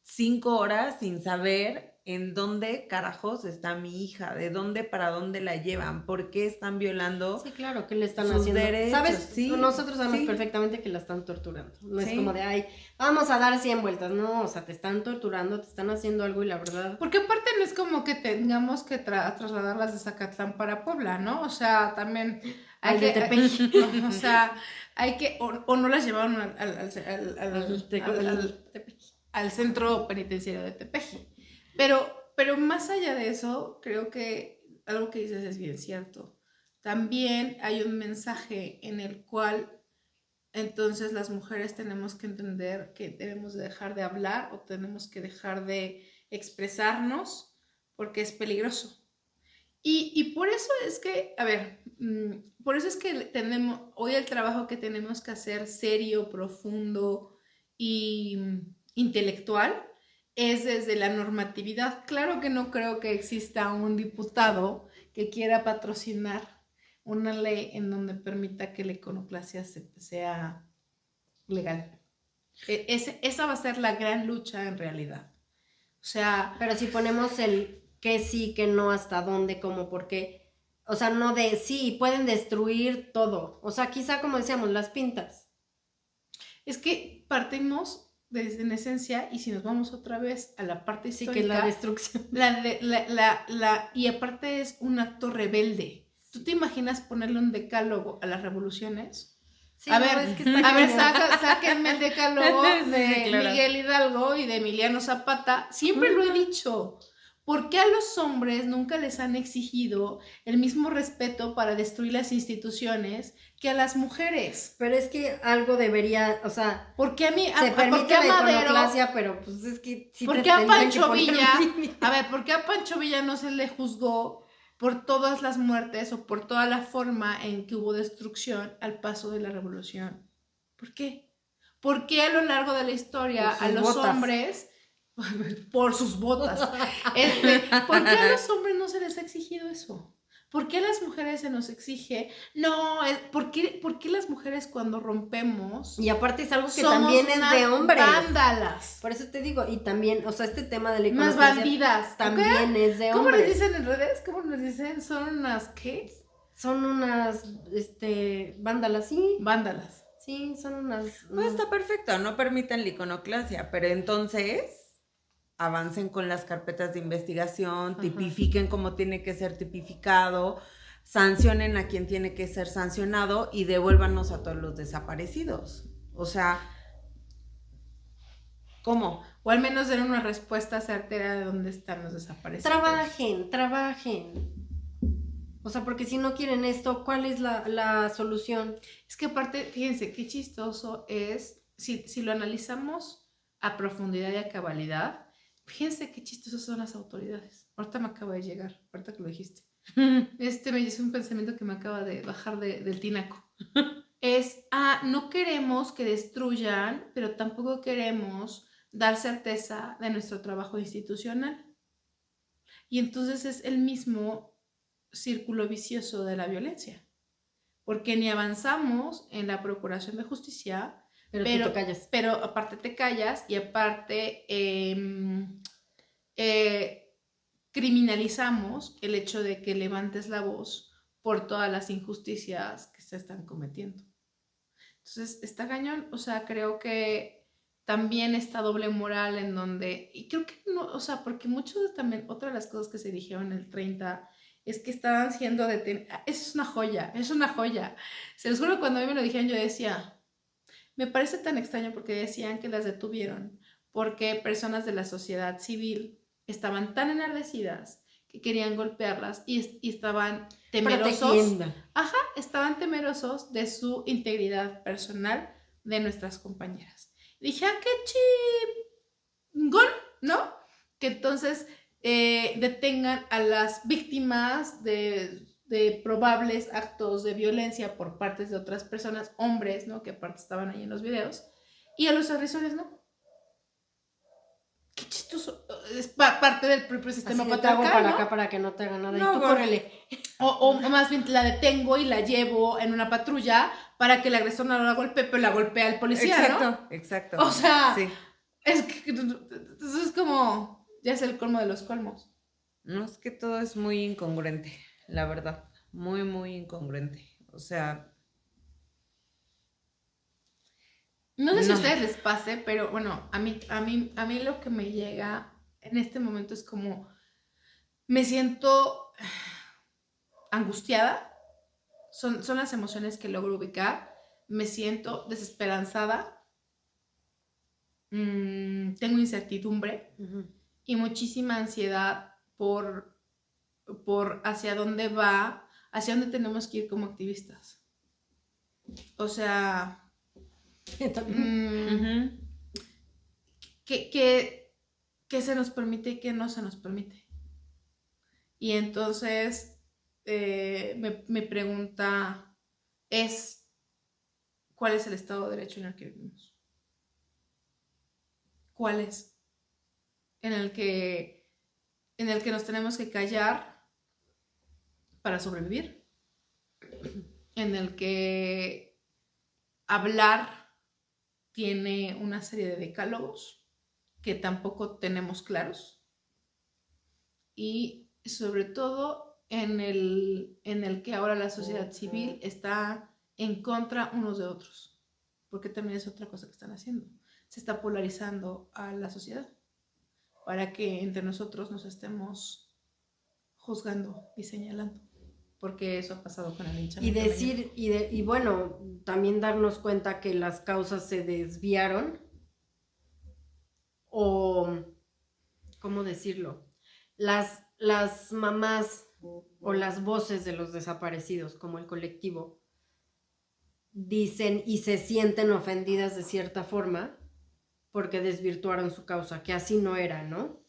5 horas sin saber en dónde carajos está mi hija, de dónde para dónde la llevan, por qué están violando. Sí, claro, que le están sus haciendo. derechos. ¿Sabes? Sí, Nosotros sabemos sí. perfectamente que la están torturando. No Sí. es como de, ay, vamos a dar 100 vueltas. No, o sea, te están torturando, te están haciendo algo y la verdad. Porque aparte no es como que tengamos que trasladarlas de Zacatlán para Puebla, ¿no? O sea, también hay de Tepeji. o sea, hay que, o no las llevaron al centro penitenciario de Tepeji. Pero más allá de eso, creo que algo que dices es bien cierto. También hay un mensaje en el cual entonces las mujeres tenemos que entender que debemos de dejar de hablar o tenemos que dejar de expresarnos porque es peligroso. Y por eso es que, a ver, por eso es que tenemos hoy el trabajo que tenemos que hacer serio, profundo y intelectual es desde la normatividad. Claro que no creo que exista un diputado que quiera patrocinar una ley en donde permita que la iconoclasia sea legal. Esa va a ser la gran lucha en realidad. O sea... Pero si ponemos el que sí, que no, hasta dónde, cómo, por qué. O sea, no de sí, pueden destruir todo. O sea, quizá como decíamos, las pintas. Es que partimos desde en esencia, y si nos vamos otra vez a la parte histórica... Sí, que es la destrucción. Y aparte es un acto rebelde. ¿Tú te imaginas ponerle un decálogo a las revoluciones? Sí, a no, ver, es que está sáquenme el decálogo Sí, de claro. Miguel Hidalgo y de Emiliano Zapata. Siempre lo he dicho. ¿Por qué a los hombres nunca les han exigido el mismo respeto para destruir las instituciones que a las mujeres? Pero es que algo debería, o sea, ¿Por qué a mí, se permite ¿por qué a la Madero? iconoclasia, pero pues es que sí ¿Por te qué a tendrían Pancho que poner Villa? un límite. A ver, ¿por qué a Pancho Villa no se le juzgó por todas las muertes o por toda la forma en que hubo destrucción al paso de la revolución? ¿Por qué? ¿Por qué a lo largo de la historia Por sus a los botas. hombres por sus botas. ¿Por qué a los hombres no se les ha exigido eso? ¿Por qué a las mujeres se nos exige? No, ¿por qué las mujeres cuando rompemos? Y aparte es algo que también es de hombres. Vándalas. Por eso te digo, y también, o sea, este tema de la Unas iconoclasia bandidas. también es de ¿Cómo hombres. les dicen en redes? ¿Cómo les dicen? ¿Son unas qué? Son unas, vándalas, sí. Vándalas. Sí, son unas... Pues está perfecto, no permitan la iconoclasia, pero entonces avancen con las carpetas de investigación, tipifiquen cómo tiene que ser tipificado, sancionen a quien tiene que ser sancionado y devuélvanos a todos los desaparecidos. O sea, ¿cómo? O al menos den una respuesta certera de dónde están los desaparecidos. Trabajen. O sea, porque si no quieren esto, ¿cuál es la solución? Es que aparte, fíjense, qué chistoso es, si lo analizamos a profundidad y a cabalidad, fíjense qué chistosas son las autoridades. Ahorita me acaba de llegar, ahorita que lo dijiste. Me hizo un pensamiento que me acaba de bajar del tinaco. No queremos que destruyan, pero tampoco queremos dar certeza de nuestro trabajo institucional. Y entonces es el mismo círculo vicioso de la violencia, porque ni avanzamos en la procuración de justicia, Pero tú te callas. Pero aparte te callas y aparte criminalizamos el hecho de que levantes la voz por todas las injusticias que se están cometiendo. Entonces está cañón, o sea, creo que también esta doble moral en donde, y creo que no, o sea, porque muchos también, otra de las cosas que se dijeron en el 30 es que estaban siendo detenidos. Eso es una joya. Se los juro, cuando a mí me lo dijeron, yo decía, me parece tan extraño porque decían que las detuvieron porque personas de la sociedad civil estaban tan enardecidas que querían golpearlas y estaban temerosos. Estaban temerosos de su integridad personal de nuestras compañeras. Dije, qué chingón, ¿no? Que entonces detengan a las víctimas de probables actos de violencia por parte de otras personas, hombres, ¿no? Que aparte estaban ahí en los videos, y a los agresores, ¿no? Qué chistoso. Es parte del propio sistema patriarcal, para ¿no? acá para que no te haga nada, no, y tú córrele. O más bien la detengo y la llevo en una patrulla para que el agresor no la golpee, pero la golpea el policía, ¿no? Exacto. O sea, sí. Es que eso es como, ya es el colmo de los colmos. No, es que todo es muy incongruente, la verdad, muy, muy incongruente. O sea... No sé si a ustedes les pase, pero bueno, a mí lo que me llega en este momento es como, me siento angustiada, son las emociones que logro ubicar, me siento desesperanzada, tengo incertidumbre y muchísima ansiedad por hacia dónde tenemos que ir como activistas. O sea, que se nos permite y que no se nos permite. Y entonces mi pregunta es, ¿cuál es el Estado de Derecho en el que vivimos? ¿Cuál es? En el que nos tenemos que callar para sobrevivir, en el que hablar tiene una serie de decálogos que tampoco tenemos claros, y sobre todo en el que ahora la sociedad civil está en contra unos de otros, porque también es otra cosa que están haciendo, se está polarizando a la sociedad para que entre nosotros nos estemos juzgando y señalando, porque eso ha pasado con el linchamiento. Y decir, y bueno, también darnos cuenta que las causas se desviaron, o, ¿cómo decirlo? Las mamás o las voces de los desaparecidos, como el colectivo, dicen y se sienten ofendidas de cierta forma porque desvirtuaron su causa, que así no era, ¿no?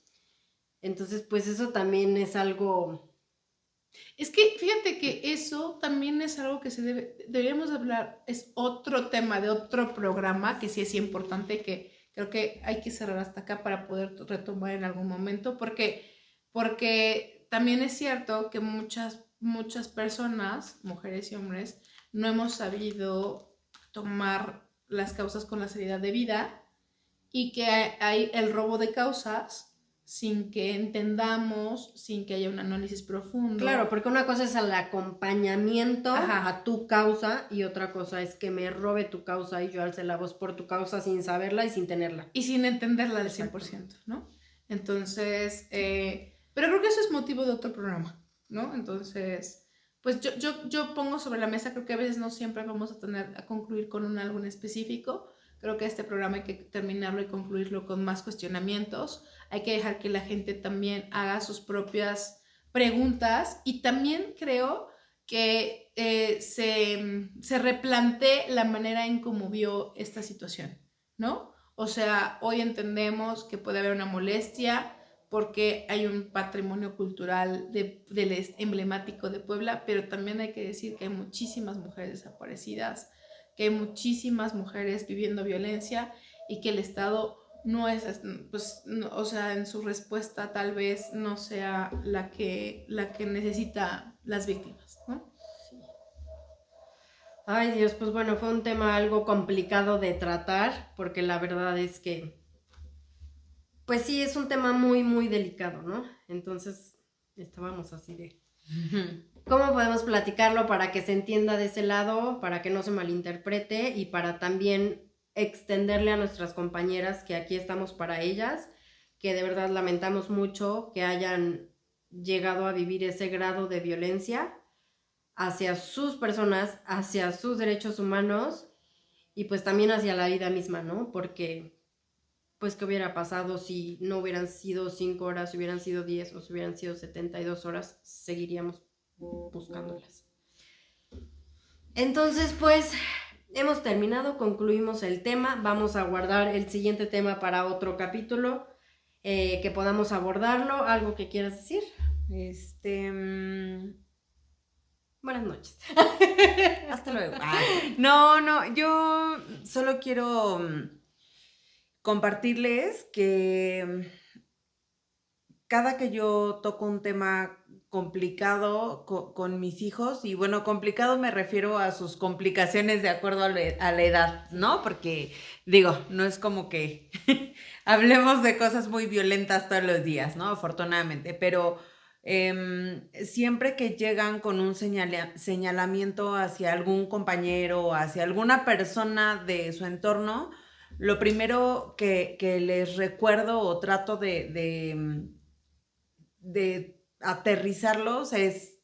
Entonces, pues eso también es algo... Es que fíjate que eso también es algo que deberíamos hablar, es otro tema de otro programa que sí es importante que Creo que hay que cerrar hasta acá para poder retomar en algún momento, porque también es cierto que muchas personas, mujeres y hombres, no hemos sabido tomar las causas con la seriedad debida y que hay el robo de causas sin que entendamos, sin que haya un análisis profundo. Claro, porque una cosa es el acompañamiento a tu causa y otra cosa es que me robe tu causa y yo alce la voz por tu causa sin saberla y sin tenerla. Y sin entenderla al 100%, ¿no? Entonces, pero creo que eso es motivo de otro programa, ¿no? Entonces, pues yo pongo sobre la mesa, creo que a veces no siempre vamos a concluir con algo en específico. Creo que este programa hay que terminarlo y concluirlo con más cuestionamientos. Hay que dejar que la gente también haga sus propias preguntas y también creo que se replantee la manera en cómo vio esta situación, ¿no? O sea, hoy entendemos que puede haber una molestia porque hay un patrimonio cultural del emblemático de Puebla, pero también hay que decir que hay muchísimas mujeres desaparecidas, que hay muchísimas mujeres viviendo violencia y que el Estado no es, pues, no, o sea, en su respuesta tal vez no sea la que necesita las víctimas, ¿no? Sí. Ay, Dios, pues bueno, fue un tema algo complicado de tratar, porque la verdad es que, pues sí, es un tema muy, muy delicado, ¿no? Entonces, estábamos así de... ¿Cómo podemos platicarlo para que se entienda de ese lado, para que no se malinterprete y para también extenderle a nuestras compañeras que aquí estamos para ellas, que de verdad lamentamos mucho que hayan llegado a vivir ese grado de violencia hacia sus personas, hacia sus derechos humanos y pues también hacia la vida misma, ¿no? Porque, pues, ¿qué hubiera pasado si no hubieran sido 5 horas, si hubieran sido 10 o si hubieran sido 72 horas? Seguiríamos buscándolas. Entonces, pues, hemos terminado, concluimos el tema. Vamos a guardar el siguiente tema para otro capítulo, que podamos abordarlo. ¿Algo que quieras decir? Buenas noches. Hasta luego. No, yo solo quiero compartirles que cada que yo toco un tema complicado con mis hijos, y bueno, complicado me refiero a sus complicaciones de acuerdo a la edad, ¿no? Porque digo, no es como que hablemos de cosas muy violentas todos los días, ¿no? Afortunadamente, pero siempre que llegan con un señalamiento hacia algún compañero o hacia alguna persona de su entorno, lo primero que les recuerdo o trato de aterrizarlos es,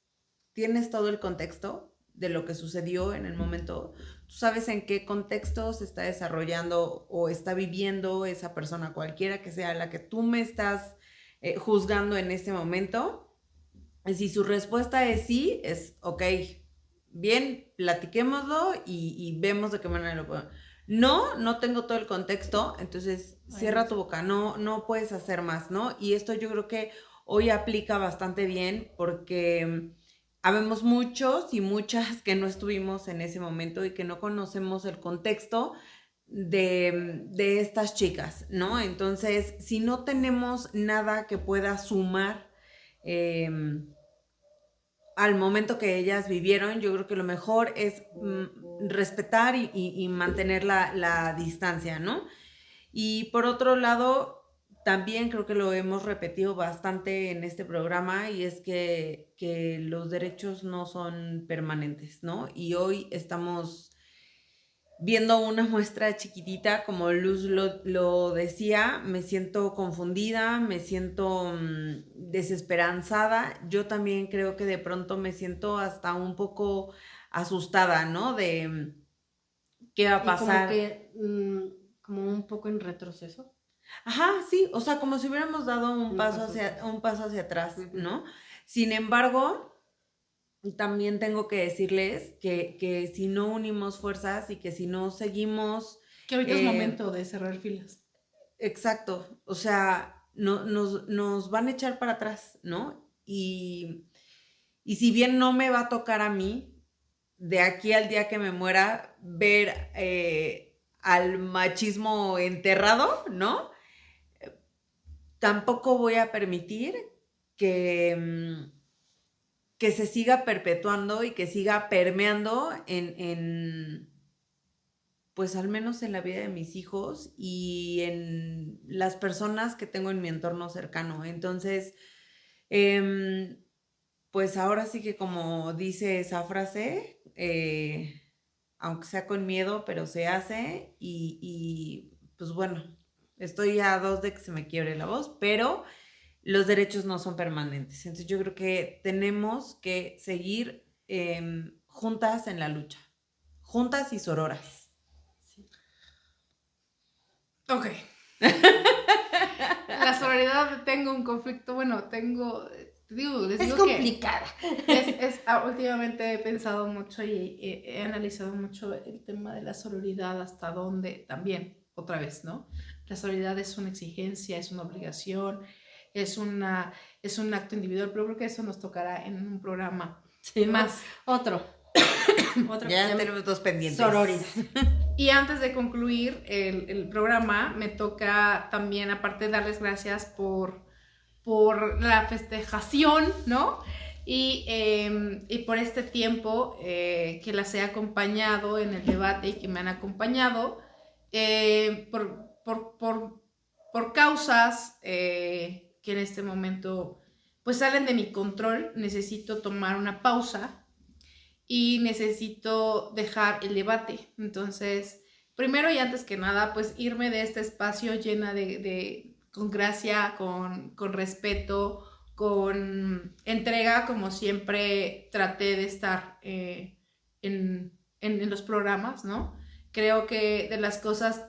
tienes todo el contexto de lo que sucedió en el momento, tú sabes en qué contexto se está desarrollando o está viviendo esa persona, cualquiera que sea la que tú me estás juzgando en este momento. Si su respuesta es sí, es ok, bien, platiquémoslo y vemos de qué manera lo podemos. No tengo todo el contexto, entonces cierra tu boca, no puedes hacer más, ¿no? Y esto yo creo que hoy aplica bastante bien porque habemos muchos y muchas que no estuvimos en ese momento y que no conocemos el contexto de estas chicas, ¿no? Entonces, si no tenemos nada que pueda sumar al momento que ellas vivieron, yo creo que lo mejor es respetar y mantener la distancia, ¿no? Y por otro lado, también creo que lo hemos repetido bastante en este programa y es que los derechos no son permanentes, ¿no? Y hoy estamos viendo una muestra chiquitita, como Luz lo decía, me siento confundida, me siento desesperanzada. Yo también creo que de pronto me siento hasta un poco asustada, ¿no? De qué va a pasar. Y como un poco en retroceso. Ajá, sí, o sea, como si hubiéramos dado un paso hacia atrás, ¿no? Sin embargo, también tengo que decirles que si no unimos fuerzas y que si no seguimos... Que ahorita es momento de cerrar filas. Exacto, o sea, nos van a echar para atrás, ¿no? Y si bien no me va a tocar a mí, de aquí al día que me muera, ver al machismo enterrado, ¿no? Tampoco voy a permitir que se siga perpetuando y que siga permeando pues al menos en la vida de mis hijos y en las personas que tengo en mi entorno cercano. Entonces, pues ahora sí que como dice esa frase, aunque sea con miedo, pero se hace y pues bueno, estoy a 2 de que se me quiebre la voz, pero los derechos no son permanentes. Entonces yo creo que tenemos que seguir juntas en la lucha, juntas y sororas. Ok. La sororidad, tengo un conflicto, bueno, les digo complicada. Últimamente he pensado mucho y he analizado mucho el tema de la sororidad, hasta dónde también, otra vez, ¿no? La sororidad es una exigencia, es una obligación, es un acto individual, pero creo que eso nos tocará en un programa más. Otro Ya tenemos 2 pendientes. Sororidad. Y antes de concluir el programa, me toca también, aparte de darles gracias por la festejación, ¿no? Y por este tiempo que las he acompañado en el debate y que me han acompañado por causas que en este momento pues salen de mi control. Necesito tomar una pausa y necesito dejar el debate. Entonces, primero y antes que nada, pues irme de este espacio llena con gracia, con respeto, con entrega, como siempre traté de estar en los programas, ¿no? Creo que de las cosas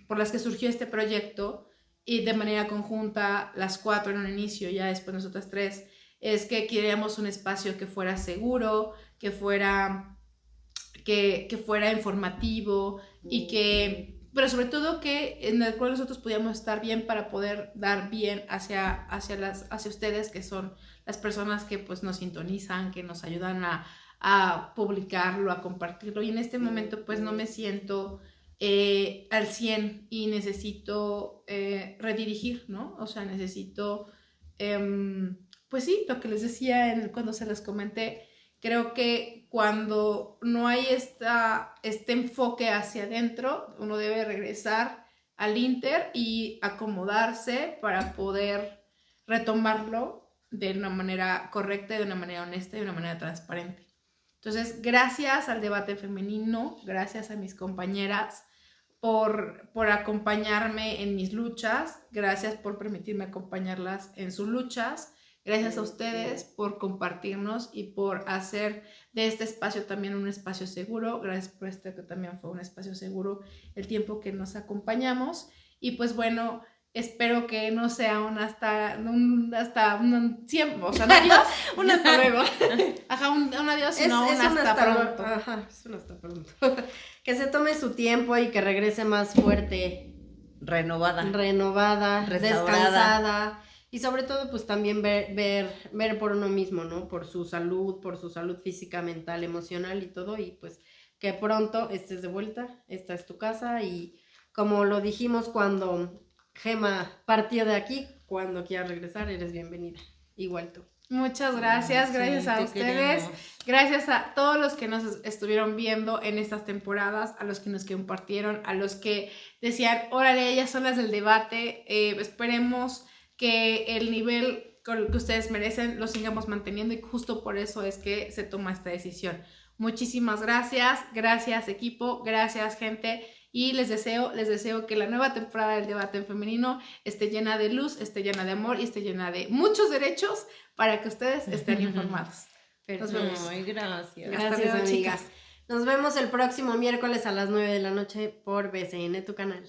por las que surgió este proyecto, y de manera conjunta, las 4 en un inicio, ya después nosotras 3, es que queríamos un espacio que fuera seguro, que fuera informativo y pero sobre todo en el cual nosotros pudiéramos estar bien para poder dar bien hacia ustedes, que son las personas que pues nos sintonizan, que nos ayudan a publicarlo, a compartirlo. Y en este momento pues no me siento al 100 y necesito redirigir, ¿no? O sea, necesito... pues sí, lo que les decía cuando se les comenté, creo que cuando no hay este enfoque hacia adentro, uno debe regresar al Inter y acomodarse para poder retomarlo de una manera correcta, de una manera honesta y de una manera transparente. Entonces, gracias al debate femenino, gracias a mis compañeras por acompañarme en mis luchas, gracias por permitirme acompañarlas en sus luchas. Gracias a ustedes por compartirnos y por hacer de este espacio también un espacio seguro. Gracias por que también fue un espacio seguro el tiempo que nos acompañamos. Y pues bueno, espero que no sea un siempre, o sea, un adiós, un hasta luego. Ajá, un adiós, sino un hasta pronto. Ajá, es un hasta pronto. Que se tome su tiempo y que regrese más fuerte. Renovada, descansada. Y sobre todo, pues también ver por uno mismo, ¿no? Por su salud física, mental, emocional y todo. Y pues que pronto estés de vuelta, esta es tu casa. Y como lo dijimos cuando Gema partió de aquí, cuando quieras regresar, eres bienvenida. Igual tú. Muchas gracias, gracias a ustedes, gracias a todos los que nos estuvieron viendo en estas temporadas, a los que nos compartieron, a los que decían, órale, ellas son las del debate. Esperemos que el nivel con el que ustedes merecen lo sigamos manteniendo y justo por eso es que se toma esta decisión. Muchísimas gracias equipo, gracias gente, y les deseo que la nueva temporada del debate femenino esté llena de luz, esté llena de amor y esté llena de muchos derechos para que ustedes estén informados. Nos vemos. Ay, gracias. Gracias, amigas. Nos vemos el próximo miércoles a las 9 de la noche por BCN, tu canal.